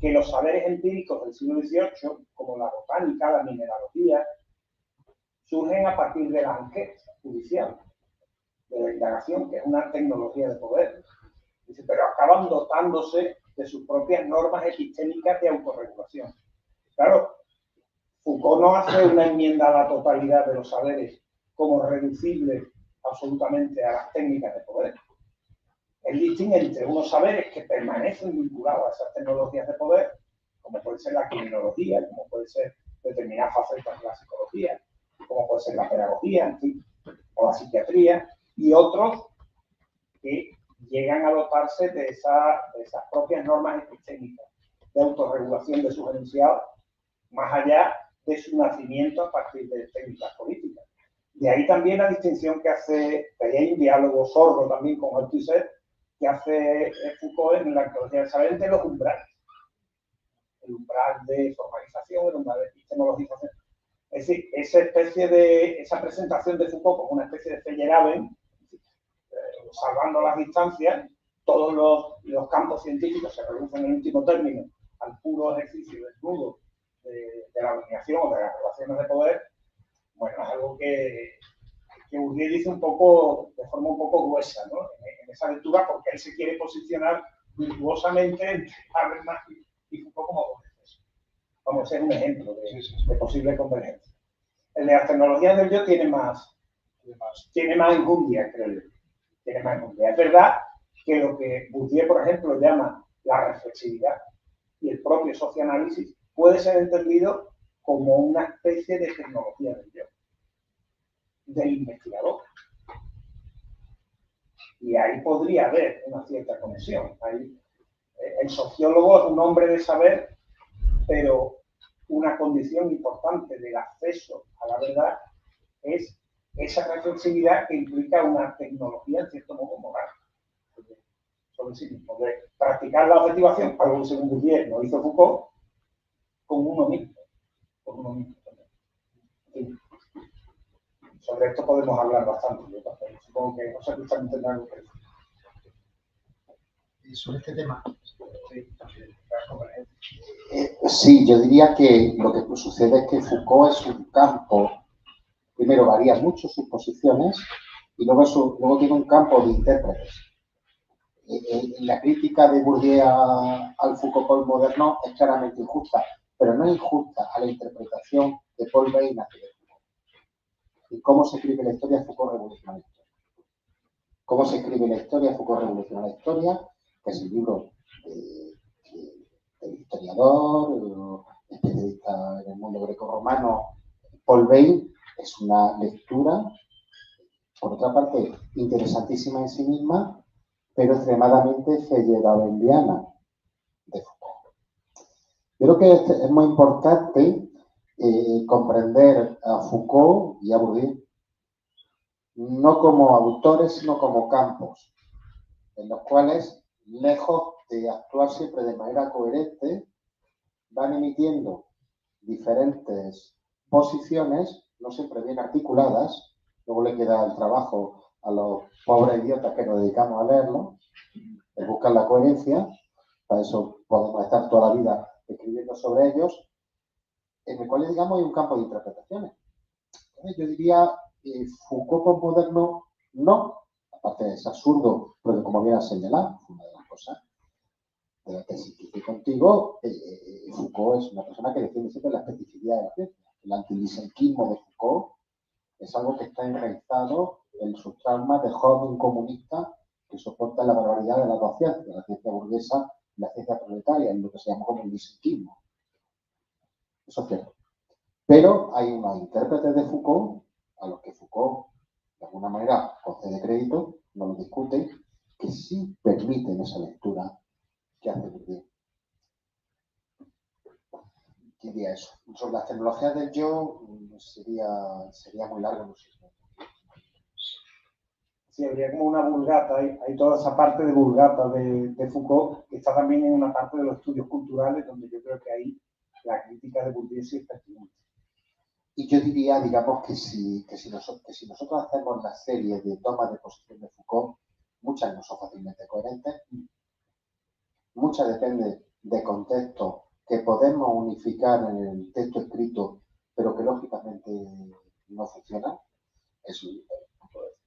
que los saberes empíricos del siglo XVIII, como la botánica, la mineralogía, surgen a partir de la enquete judicial, de la indagación, que es una tecnología de poder. Dice, pero acaban dotándose de sus propias normas epistémicas de autorregulación. Claro, Foucault no hace una enmienda a la totalidad de los saberes como reducibles absolutamente a las técnicas de poder. Él distingue entre unos saberes que permanecen vinculados a esas tecnologías de poder, como puede ser la criminología, como puede ser determinadas facetas de la psicología, como puede ser la pedagogía, en fin, o la psiquiatría, y otros que llegan a dotarse de esas propias normas epistémicas de autorregulación de sus enunciados, más allá de su nacimiento a partir de técnicas políticas. De ahí también la distinción que hace, que hay un diálogo sordo también con Althusser, que hace Foucault en la arqueología del saber entre los umbrales. El umbral de formalización, el umbral de epistemologización. Es decir, esa presentación de Foucault como una especie de Feyerabend, salvando las distancias, todos los campos científicos se reducen en último término al puro ejercicio desnudo de la dominación o de las relaciones de poder. Bueno, es algo que Bourdieu dice un poco, de forma un poco gruesa, ¿no? En esa lectura, porque él se quiere posicionar virtuosamente entre Habermas y Foucault como convergencia. Vamos a ser un ejemplo de posible convergencia. El de las tecnologías del yo tiene más enjundia, creo yo. Tiene más enjundia. Es verdad que lo que Bourdieu, por ejemplo, llama la reflexividad y el propio socioanálisis puede ser entendido como una especie de tecnología del yo, del investigador. Y ahí podría haber una cierta conexión. El sociólogo es un hombre de saber, pero una condición importante del acceso a la verdad es esa reflexividad que implica una tecnología, en cierto modo, moral. Sobre sí mismo, de practicar la objetivación, algo que según Bourdieu lo hizo Foucault, con uno mismo. Con uno mismo también. Sí. Sobre esto podemos hablar bastante. Supongo que José Luis también tendrá algo que decir. Y sobre este tema, sí, yo diría que lo que sucede es que Foucault es un campo, primero varía mucho sus posiciones y luego tiene un campo de intérpretes. La crítica de Bourdieu al Foucault moderno es claramente injusta, pero no injusta a la interpretación de Paul Bain hacia Foucault. ¿Y cómo se escribe la historia? Foucault revoluciona la historia. ¿Cómo se escribe la historia? Foucault revoluciona la historia, que es el libro del historiador, especialista en el mundo grecorromano, Paul Bain. Es una lectura, por otra parte, interesantísima en sí misma, pero extremadamente feyerabeliana de Foucault. Creo que es muy importante comprender a Foucault y a Bourdieu no como autores, sino como campos, en los cuales, lejos de actuar siempre de manera coherente, van emitiendo diferentes posiciones, no siempre bien articuladas. Luego le queda el trabajo a los pobres idiotas que nos dedicamos a leerlo, es buscar la coherencia. Para eso podemos estar toda la vida escribiendo sobre ellos, en el cual, digamos, hay un campo de interpretaciones. Entonces, yo diría, Foucault postmoderno, no, aparte es absurdo, pero como bien has señalado, una de las cosas de la que sí estoy contigo, Foucault es una persona que defiende siempre la especificidad de la ciencia. El antilicenquismo de Foucault es algo que está enraizado en sus traumas de joven comunista que soporta la barbaridad de las dos ciencias, la ciencia burguesa y la ciencia proletaria, en lo que se llama como el licenquismo. Eso es cierto. Pero hay unos intérpretes de Foucault, a los que Foucault, de alguna manera, concede crédito, no lo discute, que sí permiten esa lectura que hace Bourdieu. ¿Qué diría eso? Sobre las tecnologías del yo sería muy largo, no sé. Sí, habría como una vulgata, hay toda esa parte de vulgata de Foucault, que está también en una parte de los estudios culturales, donde yo creo que ahí la crítica de Bourdieu sí es pertinente. Y yo diría, digamos, que si nosotros hacemos la serie de tomas de posición de Foucault, muchas no son fácilmente coherentes, muchas dependen de contextos que podemos unificar en el texto escrito, pero que lógicamente no funcionan.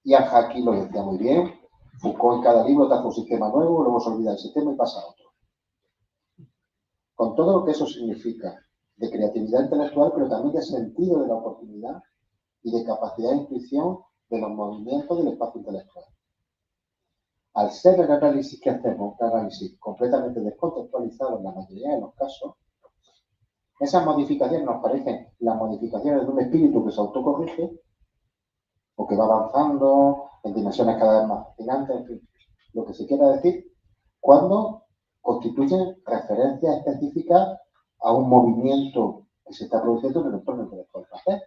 Ian Hacking lo decía muy bien, Foucault en cada libro traza un sistema nuevo, luego se olvida del sistema y pasa a otro. Con todo lo que eso significa de creatividad intelectual, pero también de sentido de la oportunidad y de capacidad de intuición de los movimientos del espacio intelectual. Al ser el análisis que hacemos, un análisis completamente descontextualizado en la mayoría de los casos, esas modificaciones nos parecen las modificaciones de un espíritu que se autocorrige o que va avanzando en dimensiones cada vez más fascinantes, en fin, lo que se quiera decir, cuando constituyen referencias específicas a un movimiento que se está produciendo en el entorno intelectual francés.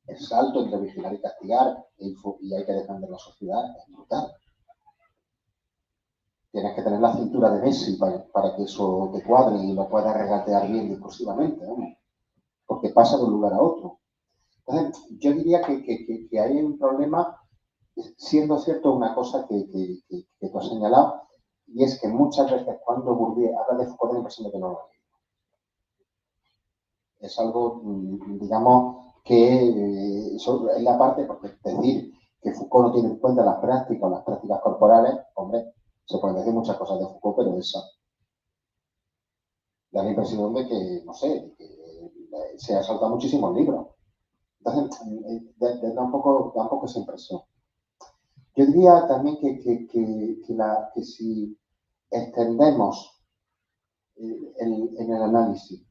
El salto entre vigilar y castigar y hay que defender la sociedad es brutal. Tienes que tener la cintura de Messi para que eso te cuadre y lo puedas regatear bien discursivamente, ¿no? Porque pasa de un lugar a otro. Entonces, yo diría que hay un problema, siendo cierto una cosa que tú has señalado, y es que muchas veces cuando Bourdieu habla de Foucault, da la impresión de que no lo ha leído. Es algo, digamos, que eso es la parte, porque decir que Foucault no tiene en cuenta las prácticas corporales, hombre, se pueden decir muchas cosas de Foucault, pero esa da la impresión de que, no sé, que se ha saltado muchísimos libros. Entonces, da un poco esa impresión. Yo diría también que si extendemos en el análisis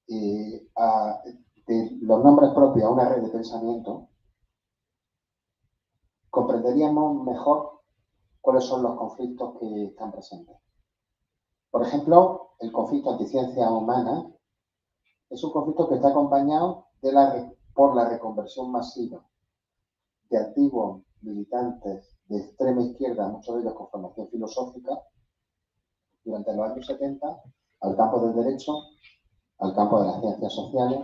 de los nombres propios a una red de pensamiento, comprenderíamos mejor cuáles son los conflictos que están presentes. Por ejemplo, el conflicto anticiencia humana es un conflicto que está acompañado por la reconversión masiva de antiguos militantes de extrema izquierda, muchos de ellos con formación filosófica, durante los años 70, al campo del derecho, al campo de las ciencias sociales,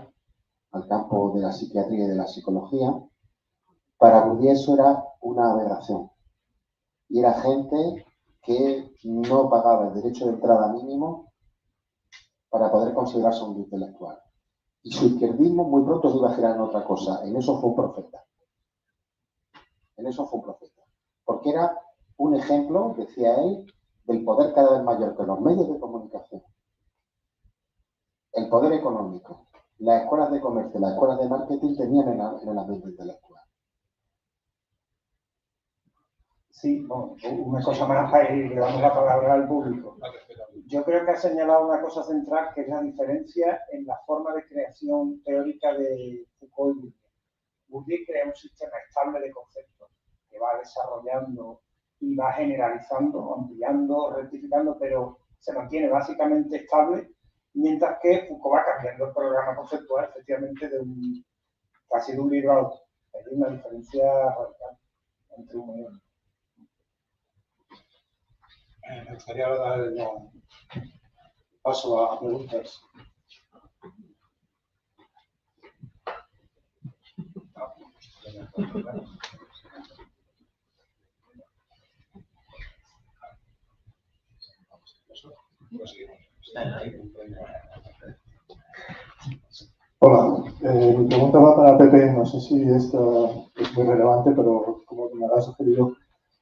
al campo de la psiquiatría y de la psicología. Para Bourdieu eso era una aberración. Y era gente que no pagaba el derecho de entrada mínimo para poder considerarse un intelectual. Y su izquierdismo muy pronto se iba a girar en otra cosa. En eso fue un profeta. En eso fue un profeta. Porque era un ejemplo, decía él, del poder cada vez mayor que los medios de comunicación, el poder económico las escuelas de comercio, las escuelas de marketing tenían en el ambiente intelectual. Sí, bueno, una cosa más para ir, le damos la palabra al público. Yo creo que ha señalado una cosa central, que es la diferencia en la forma de creación teórica de Foucault y Bourdieu. Bourdieu crea un sistema estable de conceptos que va desarrollando y va generalizando, ampliando, rectificando, pero se mantiene básicamente estable, mientras que Foucault va cambiando el programa conceptual, efectivamente, casi de un libro a otro. Hay una diferencia radical entre uno y otro. Me gustaría ahora dar paso a preguntas. Hola, mi pregunta va para Pepe. No sé si esta es muy relevante, pero como me la has sugerido,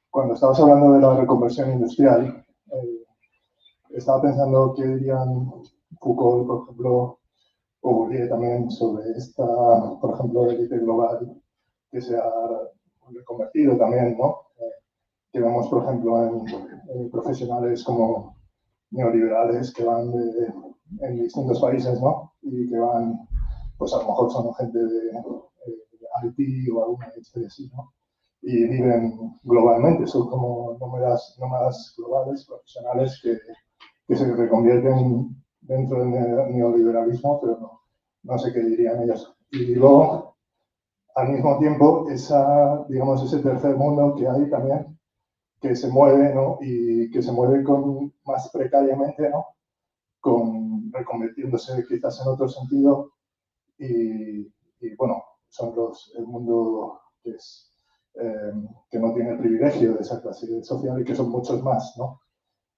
cuando estabas hablando de la reconversión industrial, estaba pensando qué dirían Foucault, por ejemplo, o Bourdieu también sobre esta, por ejemplo, élite global que se ha reconvertido también, ¿no? Que vemos, por ejemplo, en profesionales como neoliberales que van en distintos países, ¿no? Y que van, pues a lo mejor son gente de IT o alguna historia así, ¿no? Y viven globalmente, son como nómadas globales, profesionales que se reconvierten dentro del neoliberalismo, pero no sé qué dirían ellos. Y luego, al mismo tiempo, digamos, ese tercer mundo que hay también, que se mueve, ¿no? Y que se mueve más precariamente, ¿no? Reconvirtiéndose quizás en otro sentido. Y bueno, son el mundo que no tiene el privilegio de esa clase social y que son muchos más, ¿no?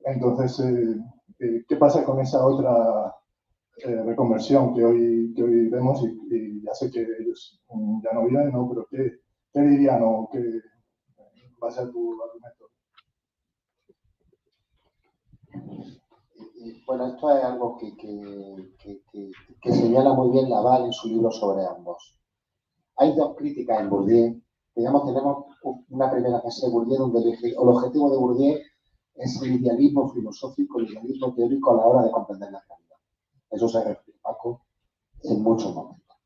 Entonces, ¿qué pasa con esa otra reconversión que hoy vemos? Y ya sé que ellos ya no viven, ¿no? Pero ¿qué dirían o qué va a ser tu argumento? Bueno, esto es algo que señala muy bien Laval en su libro sobre ambos. Hay dos críticas en Bourdieu. Digamos, tenemos una primera fase de Bourdieu donde el objetivo de Bourdieu es el idealismo filosófico, el idealismo teórico a la hora de comprender la realidad. Eso se refiere Paco en muchos momentos.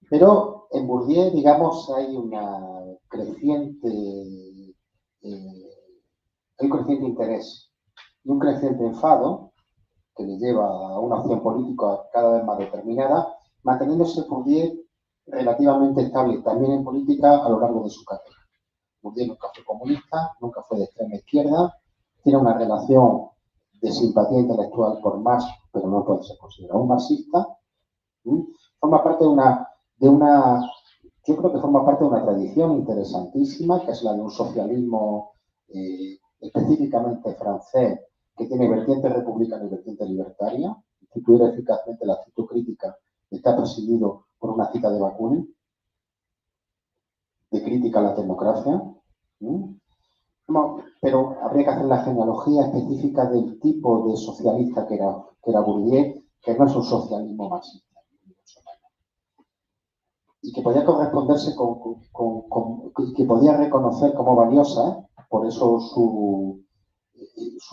Pero en Bourdieu, digamos, hay un creciente interés y un creciente enfado que le lleva a una opción política cada vez más determinada, manteniéndose Bourdieu relativamente estable también en política a lo largo de su carrera. Bourdieu nunca fue comunista, nunca fue de extrema izquierda, tiene una relación de simpatía intelectual por Marx, pero no puede ser considerado un marxista. Forma parte yo creo que forma parte de una tradición interesantísima, que es la de un socialismo específicamente francés, que tiene vertiente republicana y vertiente libertaria. Instituir eficazmente la actitud crítica está presidido por una cita de Bakunin, de crítica a la democracia. No, pero habría que hacer la genealogía específica del tipo de socialista que era Bourdieu, que no es un socialismo marxista. Y que podía corresponderse que podía reconocer como valiosa, por eso su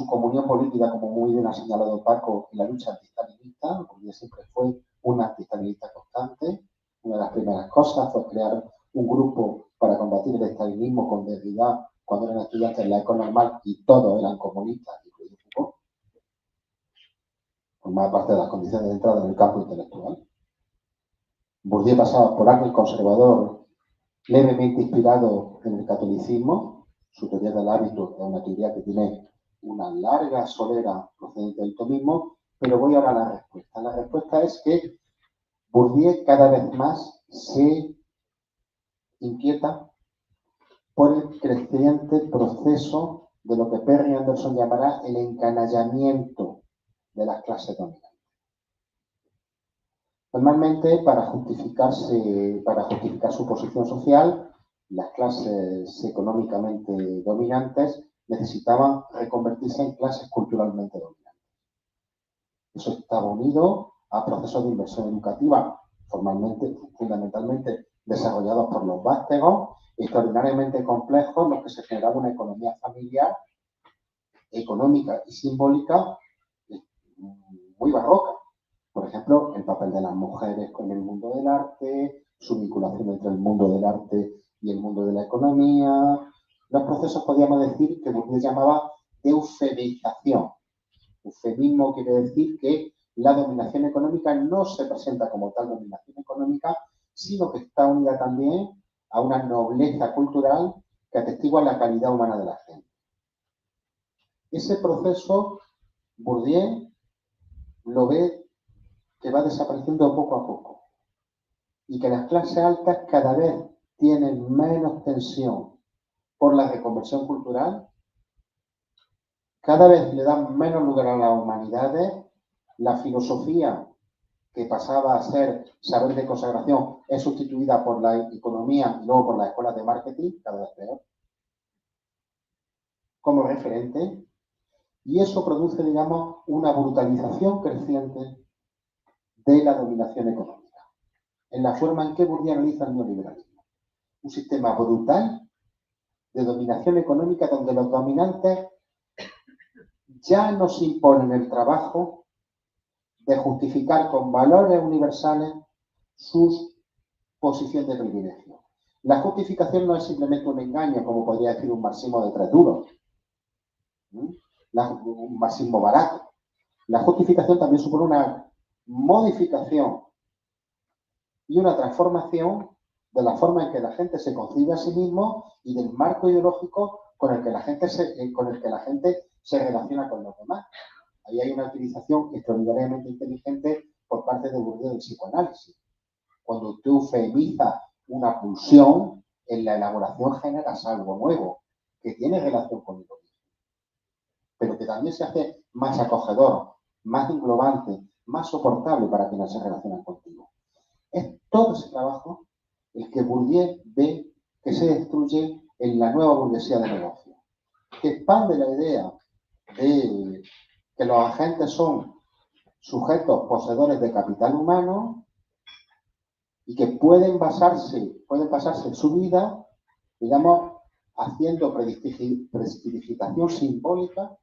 comunión política, como muy bien ha señalado Paco, en la lucha antistalinista, porque siempre fue una antistalinista constante. Una de las primeras cosas fue crear un grupo para combatir el estalinismo con Derrida cuando eran estudiantes en la École Normale y todos eran comunistas, incluido Foucault. Formaba parte de las condiciones de entrada en el campo intelectual. Bourdieu pasaba por alguien conservador, levemente inspirado en el catolicismo. Su teoría del hábito es una teoría que tiene una larga solera procedente del tomismo, pero voy ahora a la respuesta. La respuesta es que Bourdieu cada vez más se inquieta por el creciente proceso de lo que Perry Anderson llamará el encanallamiento de las clases dominantes. Normalmente, para justificar su posición social, las clases económicamente dominantes necesitaban reconvertirse en clases culturalmente dominantes. Eso estaba unido a procesos de inversión educativa fundamentalmente desarrollados por los vástagos, extraordinariamente complejos, en los que se generaba una economía familiar, económica y simbólica muy barroca. Por ejemplo, el papel de las mujeres con el mundo del arte, su vinculación entre el mundo del arte y el mundo de la economía. Los procesos, podríamos decir, que Bourdieu llamaba de eufemización. Eufemismo quiere decir que la dominación económica no se presenta como tal dominación económica, sino que está unida también a una nobleza cultural que atestigua la calidad humana de la gente. Ese proceso, Bourdieu lo ve que va desapareciendo poco a poco y que las clases altas cada vez tienen menos tensión por la reconversión cultural, cada vez le dan menos lugar a las humanidades, la filosofía, que pasaba a ser saber de consagración, es sustituida por la economía y luego por las escuelas de marketing, cada vez peor, como referente, y eso produce, digamos, una brutalización creciente de la dominación económica, en la forma en que Bourdieu analiza el neoliberalismo. Un sistema brutal de dominación económica donde los dominantes ya no se imponen el trabajo de justificar con valores universales sus posiciones de privilegio. La justificación no es simplemente un engaño, como podría decir un marxismo de 3 duros, un marxismo barato. La justificación también supone una modificación y una transformación de la forma en que la gente se concibe a sí mismo y del marco ideológico con el que la gente se relaciona con los demás. Ahí hay una utilización extraordinariamente inteligente por parte de Bourdieu del psicoanálisis. Cuando tú eufemizas una pulsión, en la elaboración generas algo nuevo, que tiene relación con el origen, pero que también se hace más acogedor, más englobante, más soportable para quienes se relacionan contigo. Es todo ese trabajo el que Bourdieu ve que se destruye en la nueva burguesía de negocio, que expande la idea de que los agentes son sujetos poseedores de capital humano y que pueden pasarse su vida, digamos, haciendo prestidigitación simbólica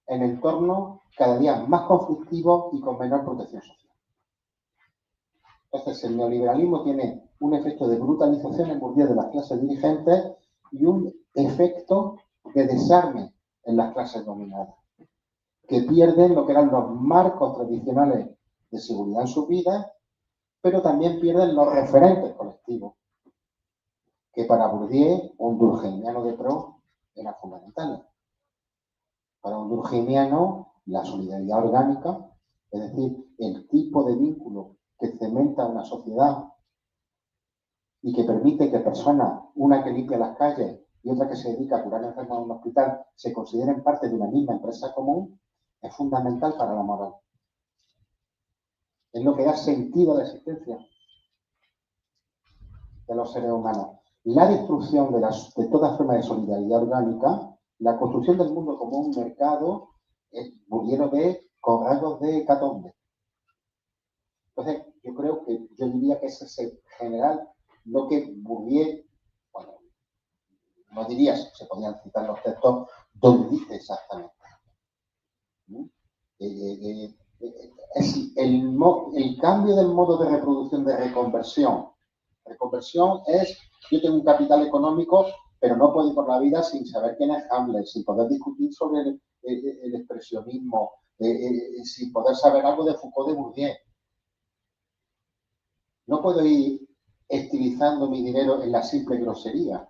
en entornos cada día más conflictivos y con menor protección social. Entonces, el neoliberalismo tiene un efecto de brutalización en Bourdieu de las clases dirigentes y un efecto de desarme en las clases dominadas, que pierden lo que eran los marcos tradicionales de seguridad en sus vidas, pero también pierden los referentes colectivos, que para Bourdieu, un durkheimiano de Proust, eran fundamentales. Para un durkheimiano, la solidaridad orgánica, es decir, el tipo de vínculo que cementa una sociedad y que permite que personas, una que limpia las calles y otra que se dedica a curar enfermos en un hospital, se consideren parte de una misma empresa común, es fundamental para la moral. Es lo que da sentido a la existencia de los seres humanos. La destrucción de toda forma de solidaridad orgánica, la construcción del mundo como un mercado, Bourdieu lo ve con rasgos de hecatombe. Entonces, yo diría que ese es en general lo que Bourdieu, bueno, no diría, se podrían citar los textos donde dice exactamente. El cambio del modo de reproducción de reconversión. Reconversión es, yo tengo un capital económico, pero no puedo ir por la vida sin saber quién es Hamlet, sin poder discutir sobre el expresionismo, sin poder saber algo de Foucault, de Bourdieu. No puedo ir estilizando mi dinero en la simple grosería.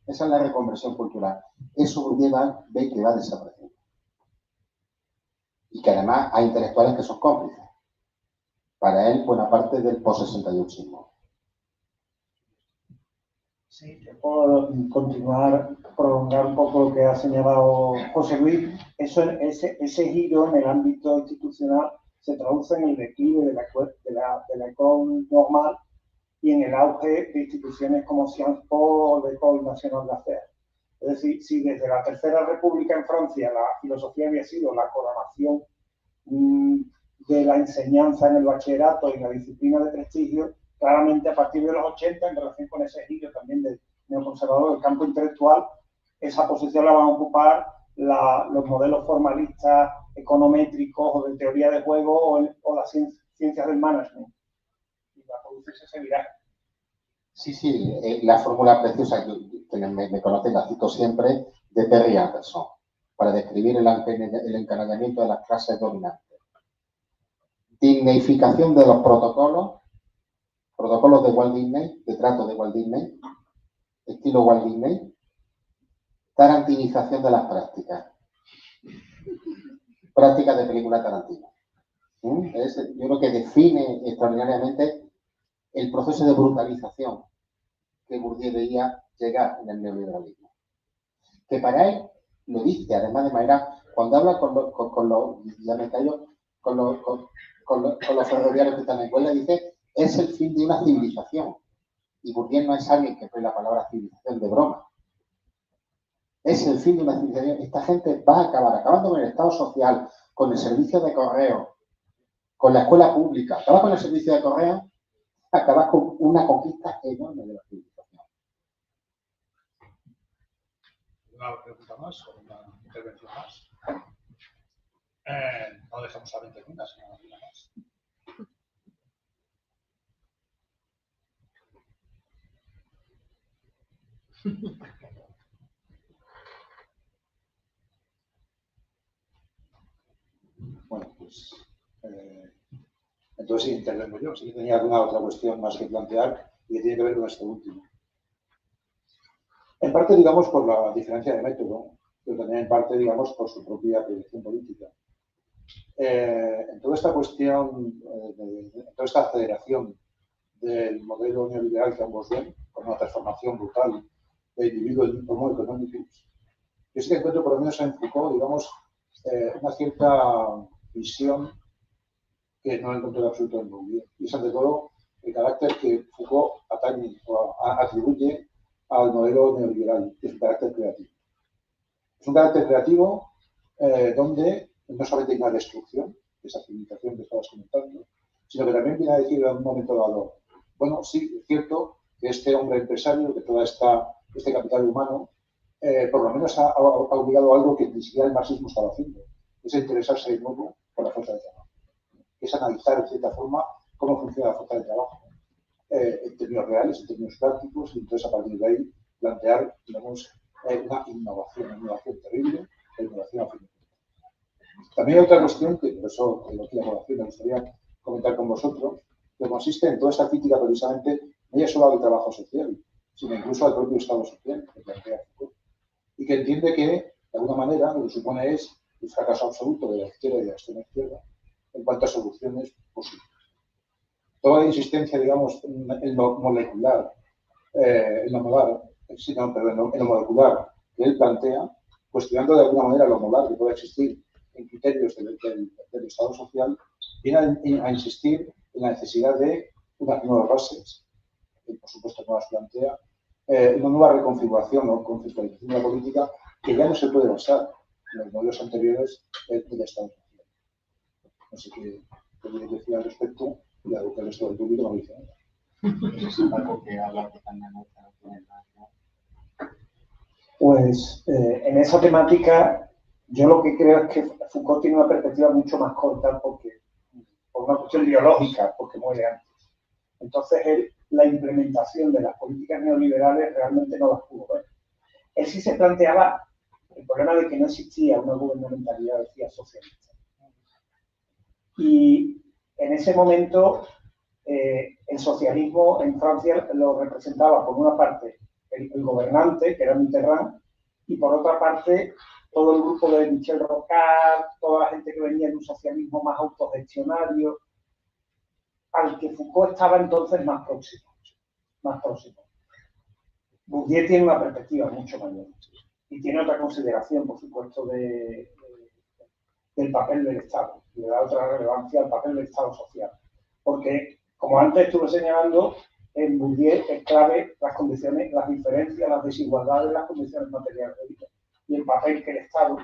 Esa es la reconversión cultural. Eso Bourdieu ve que va desapareciendo. Y que además hay intelectuales que son cómplices. Para él, buena parte del post-68ismo. Sí, por continuar, prolongar un poco lo que ha señalado José Luis, ese giro en el ámbito institucional se traduce en el declive de la école normal y en el auge de instituciones como Sciences Po o l'École Nationale d'Affaires. Es decir, si desde la Tercera República en Francia la filosofía había sido la coronación de la enseñanza en el bachillerato y en la disciplina de prestigio, claramente a partir de los 80, en relación con ese giro también del neoconservador del campo intelectual, esa posición la van a ocupar los modelos formalistas, econométricos o de teoría de juego o las ciencias del management. Y va a producirse ese viraje. Sí, sí, la fórmula preciosa, quienes me conocen, la cito siempre, de Perry Anderson, para describir el encanallamiento de las clases dominantes. Dignificación de los protocolos de Walt Disney, de trato de Walt Disney, estilo Walt Disney, tarantinización de las prácticas. Prácticas de película Tarantino. Yo creo que define extraordinariamente el proceso de brutalización que Bourdieu veía llegar en el neoliberalismo. Que para él, lo dice, además de manera, cuando habla con los ferroviarios que están en huelga, dice, es el fin de una civilización. Y Bourdieu no es alguien que ve la palabra civilización de broma. Es el fin de una civilización. Esta gente va a acabar acabando con el Estado social, con el servicio de correo, con la escuela pública. Acabas con el servicio de correo, acabas con una conquista enorme de la civilización. Una pregunta más o una intervención más. No dejamos a 20 segundos, sino una más. Bueno, pues entonces sí, intervengo yo. Sí que tenía alguna otra cuestión más que plantear y que tiene que ver con este último. En parte, digamos, por la diferencia de método, pero también en parte, digamos, por su propia proyección política. En toda esta cuestión, en toda esta aceleración del modelo neoliberal que ambos ven, con una transformación brutal de individuo en Homo economicus, yo sí que encuentro, por lo menos en Foucault, digamos, una cierta visión que no encontré en absoluto en Bourdieu. Y es, ante todo, el carácter que Foucault atañe o atribuye al modelo neoliberal, que es un carácter creativo. Es un carácter creativo donde no solamente hay una destrucción de esa civilización que estabas comentando, sino que también viene a decir en un momento dado, bueno, sí, es cierto que este hombre empresario, que todo este capital humano, por lo menos ha obligado a algo que ni siquiera el marxismo estaba haciendo, es interesarse de nuevo por la fuerza de trabajo. Es analizar, de cierta forma, cómo funciona la fuerza de trabajo en términos reales, en términos prácticos, y entonces a partir de ahí plantear, digamos, una innovación terrible, la innovación afirmativa. También hay otra cuestión que, por eso, aquí la colación me gustaría comentar con vosotros, que consiste en toda esta crítica precisamente, no ya solo al trabajo social, sino incluso al propio Estado social que plantea Foucault, y que entiende que, de alguna manera, lo que supone es el fracaso absoluto de la izquierda y de la extrema izquierda en cuanto a soluciones posibles. Toda la insistencia, digamos, en lo molecular, en lo molecular que él plantea, cuestionando de alguna manera lo molar que puede existir en criterios del Estado social, viene a insistir en la necesidad de unas nuevas bases, que por supuesto no las plantea, una nueva reconfiguración o conceptualización de la política que ya no se puede basar en los modelos anteriores del Estado social. No sé qué podéis decir al respecto, y algo que el resto del público no dice nada. Es algo que habla que también no tiene nada. Pues en esa temática yo lo que creo es que Foucault tiene una perspectiva mucho más corta por una cuestión ideológica, porque muere antes. Entonces él, la implementación de las políticas neoliberales realmente no las pudo ver. Él sí se planteaba el problema de que no existía una gubernamentalidad, decía, socialista. Y en ese momento el socialismo en Francia lo representaba por una parte el gobernante, que era Mitterrand, y por otra parte todo el grupo de Michel Rocard, toda la gente que venía de un socialismo más autogestionario, al que Foucault estaba entonces más próximo. Bourdieu tiene una perspectiva mucho mayor y tiene otra consideración, por supuesto, del papel del Estado, y le da otra relevancia al papel del Estado social. Porque, como antes estuve señalando, en Bourdieu es clave las condiciones, las diferencias, las desigualdades, las condiciones materiales de vida y el papel que el Estado,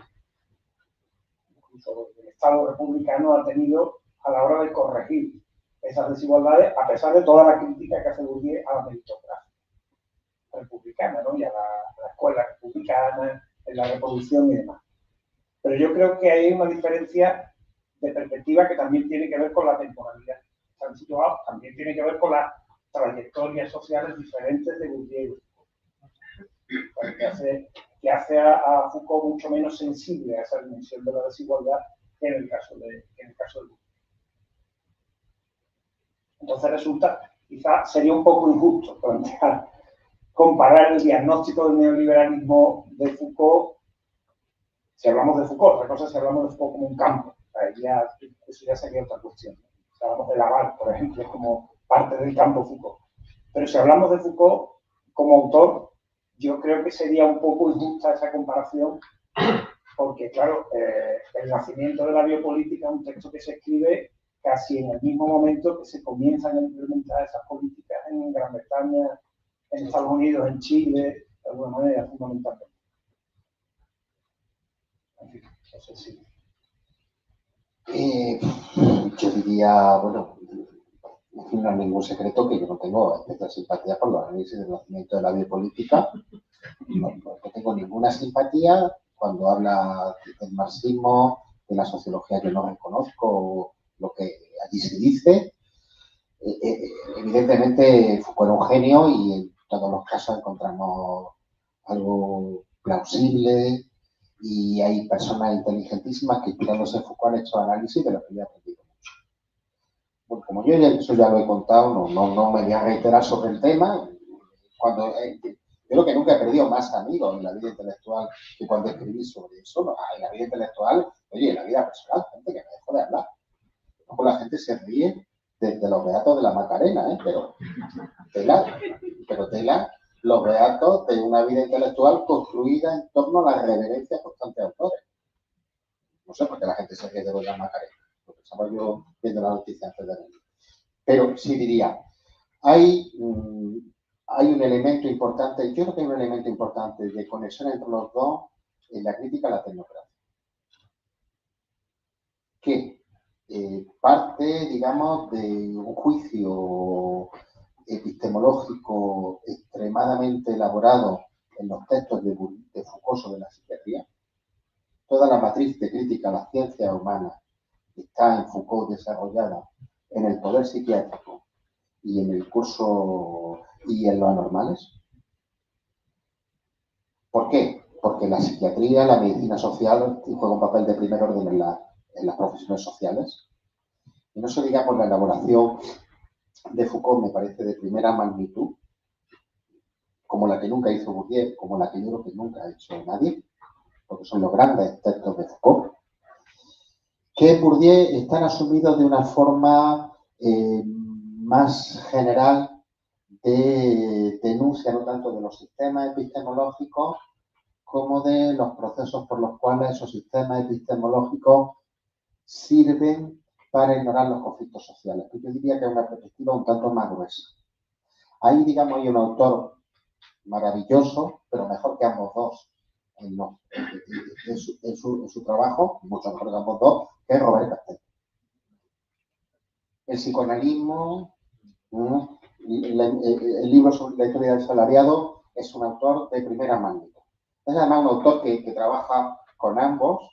incluso el Estado republicano ha tenido a la hora de corregir esas desigualdades, a pesar de toda la crítica que hace Bourdieu a la meritocracia republicana, ¿no? Y a la escuela republicana, en la reproducción y demás. Pero yo creo que hay una diferencia de perspectiva que también tiene que ver con la temporalidad. Están situados, también tiene que ver con las trayectorias sociales diferentes de Bourdieu, que hace a Foucault mucho menos sensible a esa dimensión de la desigualdad que en el caso de Bourdieu. Entonces resulta, quizás sería un poco injusto comparar el diagnóstico del neoliberalismo de Foucault, si hablamos de Foucault, otra cosa si hablamos de Foucault como un campo, eso ya sería otra cuestión. Si hablamos de Laval, por ejemplo, es como parte del campo Foucault. Pero si hablamos de Foucault como autor, yo creo que sería un poco injusta esa comparación, porque claro, el nacimiento de la biopolítica es un texto que se escribe casi en el mismo momento que se comienzan a implementar esas políticas en Gran Bretaña, en Estados Unidos, en Chile, de alguna manera, fundamentalmente. En fin, no sé si... Yo diría, bueno, no es ningún secreto que yo no tengo especial simpatía por los análisis del nacimiento de la biopolítica. No tengo ninguna simpatía cuando habla del marxismo, de la sociología que no reconozco, lo que allí se dice. Evidentemente Foucault era un genio y en todos los casos encontramos algo plausible y hay personas inteligentísimas que inspirándose en Foucault han hecho análisis de lo que yo he aprendido mucho. Bueno, como yo eso ya lo he contado, no me voy a reiterar sobre el tema. Creo que nunca he perdido más amigos en la vida intelectual que cuando escribí sobre eso. ¿No? En la vida intelectual, oye, en la vida personal, gente que me dejó de hablar. Luego la gente se ríe de los beatos de la Macarena, pero tela, los beatos de una vida intelectual construida en torno a la reverencia constante de autores. No sé por qué la gente se ríe de la Macarena, lo pensaba yo viendo la noticia antes de venir. Pero sí diría, hay un elemento importante, yo creo que hay un elemento importante de conexión entre los dos en la crítica a la tecnocracia. Que parte, digamos, de un juicio epistemológico extremadamente elaborado en los textos de Foucault sobre la psiquiatría. Toda la matriz de crítica a la ciencia humana está en Foucault desarrollada en el poder psiquiátrico y en el curso y en los anormales. ¿Por qué? Porque la psiquiatría, la medicina social juega un papel de primer orden en las profesiones sociales. Y no se digamos la elaboración de Foucault me parece de primera magnitud, como la que nunca hizo Bourdieu, como la que yo creo que nunca ha hecho nadie, porque son los grandes textos de Foucault, que Bourdieu están asumidos de una forma más general de denuncia no tanto de los sistemas epistemológicos como de los procesos por los cuales esos sistemas epistemológicos sirven para ignorar los conflictos sociales. Yo diría que es una perspectiva un tanto más gruesa. Ahí, digamos, hay un autor maravilloso, pero mejor que ambos dos en su trabajo, mucho mejor que ambos dos, que es Robert Castel. El psicoanalismo, el libro sobre la historia del salariado, es un autor de primera magnitud. Es además un autor que trabaja con ambos,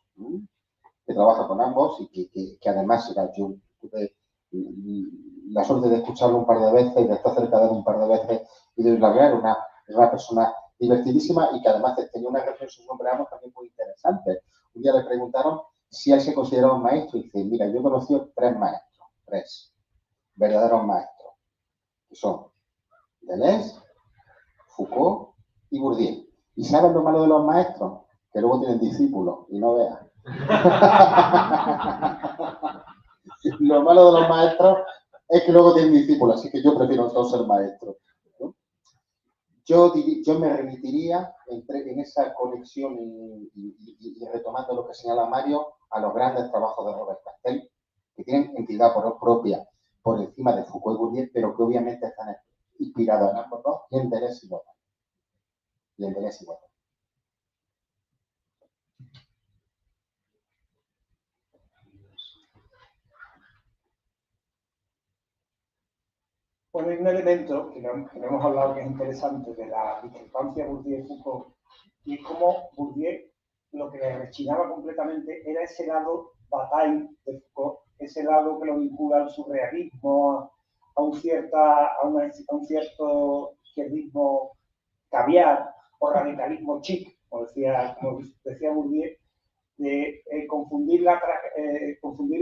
y que además yo tuve la suerte de escucharlo un par de veces y de estar cerca de él un par de veces y de hablar. Es una persona divertidísima y que además tenía una reflexión sobre ambos también muy interesante. Un día le preguntaron si él se consideraba un maestro y dice, mira, yo he conocido tres verdaderos maestros, que son Deleuze, Foucault y Bourdieu. ¿Y saben lo malo de los maestros? Que luego tienen discípulos y no vean. Lo malo de los maestros es que luego tienen discípulos, así que yo prefiero no ser maestro, ¿no? Yo me remitiría en esa conexión y retomando lo que señala Mario, a los grandes trabajos de Robert Castel, que tienen entidad propia por encima de Foucault y Bourdieu, pero que obviamente están inspirados en ambos dos y en Deleuze y Guattari. Bueno, hay un elemento que no hemos hablado que es interesante de la discrepancia Bourdieu-Foucault, y es como Bourdieu lo que le rechinaba completamente era ese lado bataille de Foucault, ese lado que lo vincula al surrealismo, a un cierto izquierdismo caviar o radicalismo chic, como decía Bourdieu, de confundir,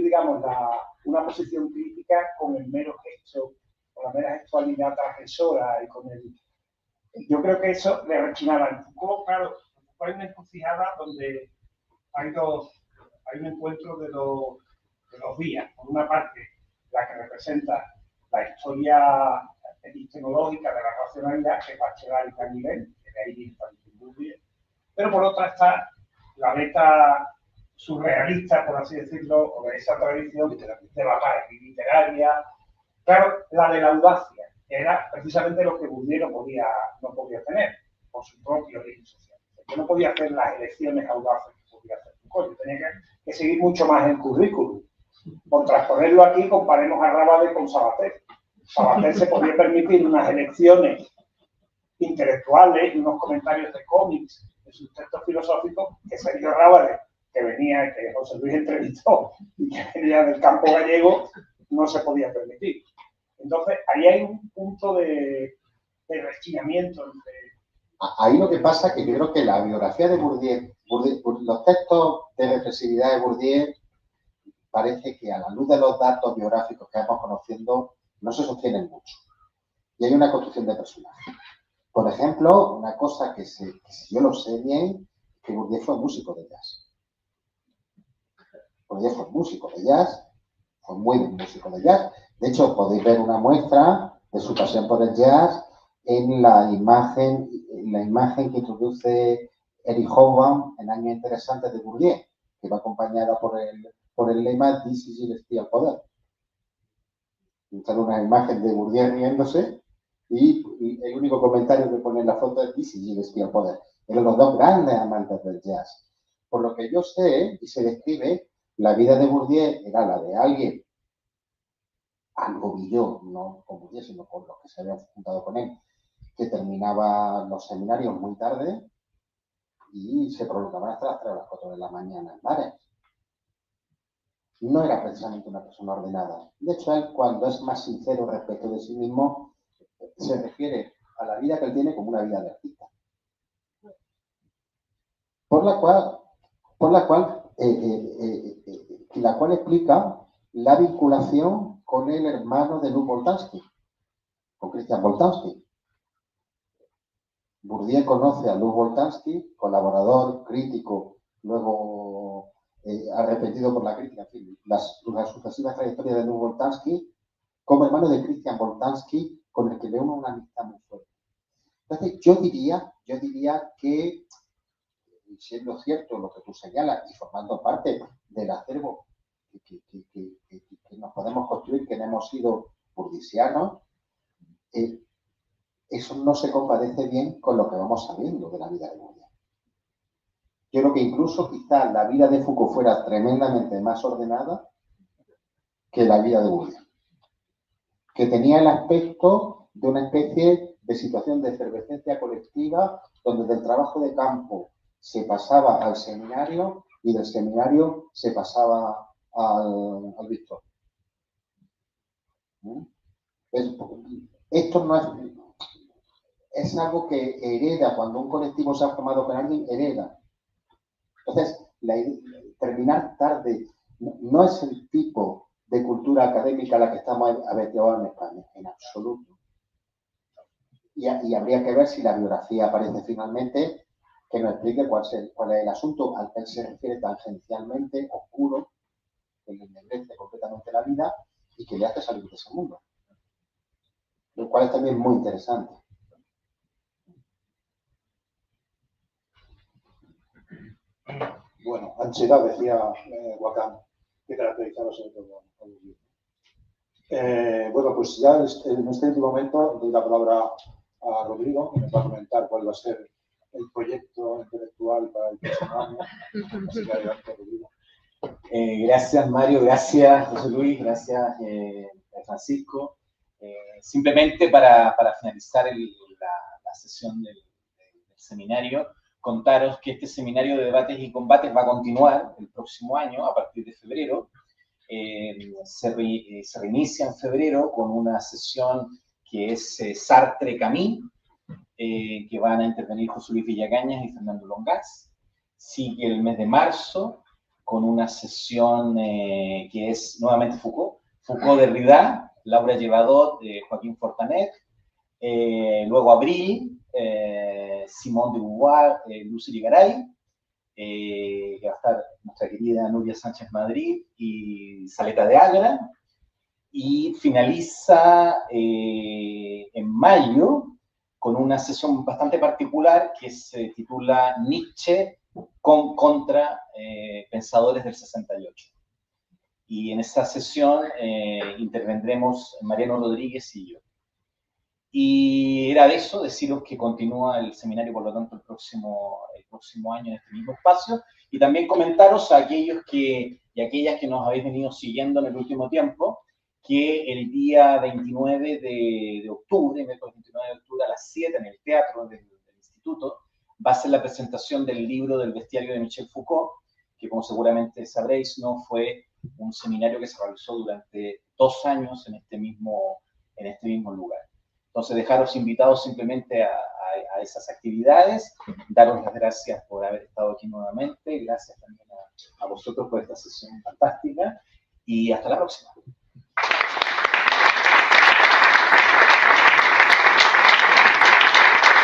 digamos, una posición crítica con el mero gesto, con la mera gestualidad transgresora y con el... Yo creo que eso le rechinaba. En Foucault, claro, hay una encrucijada donde hay un encuentro de dos vías. Por una parte, la que representa la historia epistemológica de la racionalidad, que es Bachelard y Canguilhem, que de ahí viene también Bourdieu, pero por otra está la beta surrealista, por así decirlo, o de esa tradición de batalla literaria. Claro, la de la audacia, que era precisamente lo que Bourdieu no podía tener por su propio origen social. Yo no podía hacer las elecciones audaces que podía hacer Foucault, yo tenía que seguir mucho más el currículum. Por transponerlo aquí, comparemos a Rabelais con Sabater. Sabater se podía permitir unas elecciones intelectuales y unos comentarios de cómics de sus textos filosóficos que Sergio Rabelais, que venía, que José Luis entrevistó y que venía del campo gallego, no se podía permitir. Entonces, ahí hay un punto de rechinamiento entre... Ahí lo que pasa es que yo creo que la biografía de Bourdieu, los textos de reflexividad de Bourdieu, parece que a la luz de los datos biográficos que vamos conociendo, no se sostienen mucho. Y hay una construcción de personaje. Por ejemplo, una cosa que si yo lo sé bien, que Bourdieu fue músico de jazz. Bourdieu fue músico de jazz, fue muy buen músico de jazz. De hecho, podéis ver una muestra de su pasión por el jazz en la imagen que introduce Eric Hobsbawm en Años Interesantes de Bourdieu, que va acompañada por el lema "This is Gillespie al poder". Sale una imagen de Bourdieu riéndose y el único comentario que pone en la foto es "This is Gillespie al poder". Eran los dos grandes amantes del jazz. Por lo que yo sé y se describe, la vida de Bourdieu era la de alguien, algo villó, no con Bourdieu, sino con los que se habían juntado con él, que terminaba los seminarios muy tarde y se prolongaban hasta las 3 o las 4 de la mañana en bares. No era precisamente una persona ordenada. De hecho, él, cuando es más sincero respecto de sí mismo, se refiere a la vida que él tiene como una vida de artista. Por la cual explica la vinculación con el hermano de Lew Boltanski, con Christian Boltanski. Bourdieu conoce a Lew Boltanski, colaborador, crítico, luego arrepentido por la crítica, en fin, las sucesivas trayectorias de Lew Boltanski, como hermano de Christian Boltanski, con el que le une una amistad muy fuerte. Entonces, yo diría que, siendo cierto lo que tú señalas y formando parte del acervo que nos podemos construir, que no hemos sido burdisianos, eso no se compadece bien con lo que vamos sabiendo de la vida de Bourdieu. Yo creo que incluso quizá la vida de Foucault fuera tremendamente más ordenada que la vida de Bourdieu, que tenía el aspecto de una especie de situación de efervescencia colectiva donde del trabajo de campo se pasaba al seminario y del seminario se pasaba al Víctor. Esto no es algo que hereda, cuando un colectivo se ha formado con alguien, hereda. Entonces, terminar tarde no es el tipo de cultura académica a la que estamos habituados en España, en absoluto. Y habría que ver si la biografía aparece finalmente, que nos explique cuál es el asunto al que él se refiere tangencialmente, oscuro, que le ennegrece completamente la vida y que le hace salir de ese mundo. Lo cual es también muy interesante. Bueno, ansiedad, decía Wakam, que caracterizaba sobre todo a Bourdieu. Bueno, pues ya en este momento doy la palabra a Rodrigo, que nos va a comentar cuál va a ser el proyecto intelectual para el próximo año. Así que adelante, Rodrigo. Gracias, Mario, gracias, José Luis, gracias, Francisco. Simplemente para finalizar la sesión del seminario, contaros que este seminario de debates y combates va a continuar el próximo año, a partir de febrero. Se reinicia en febrero con una sesión que es Sartre-Camus, que van a intervenir José Luis Villacañas y Fernando Longás. Sigue el mes de marzo con una sesión que es nuevamente Foucault-Derrida, Laura Llevadot, Joaquín Fortanet. Luego abril, Simone de Beauvoir, Lucy Ligaray, que va a estar nuestra querida Nuria Sánchez Madrid y Saleta de Agra. Y finaliza en mayo con una sesión bastante particular que se titula Nietzsche contra pensadores del 68. Y en esa sesión intervendremos Mariano Rodríguez y yo. Y era de eso, deciros que continúa el seminario, por lo tanto, el próximo año en este mismo espacio. Y también comentaros a aquellos y aquellas que nos habéis venido siguiendo en el último tiempo, que el día 29 de octubre, miércoles 29 de octubre a las 7 en el teatro del instituto, va a ser la presentación del libro del bestiario de Michel Foucault, que como seguramente sabréis, no fue un seminario que se realizó durante 2 años en este mismo lugar. Entonces, dejaros invitados simplemente a esas actividades, daros las gracias por haber estado aquí nuevamente, gracias también a vosotros por esta sesión fantástica, y hasta la próxima.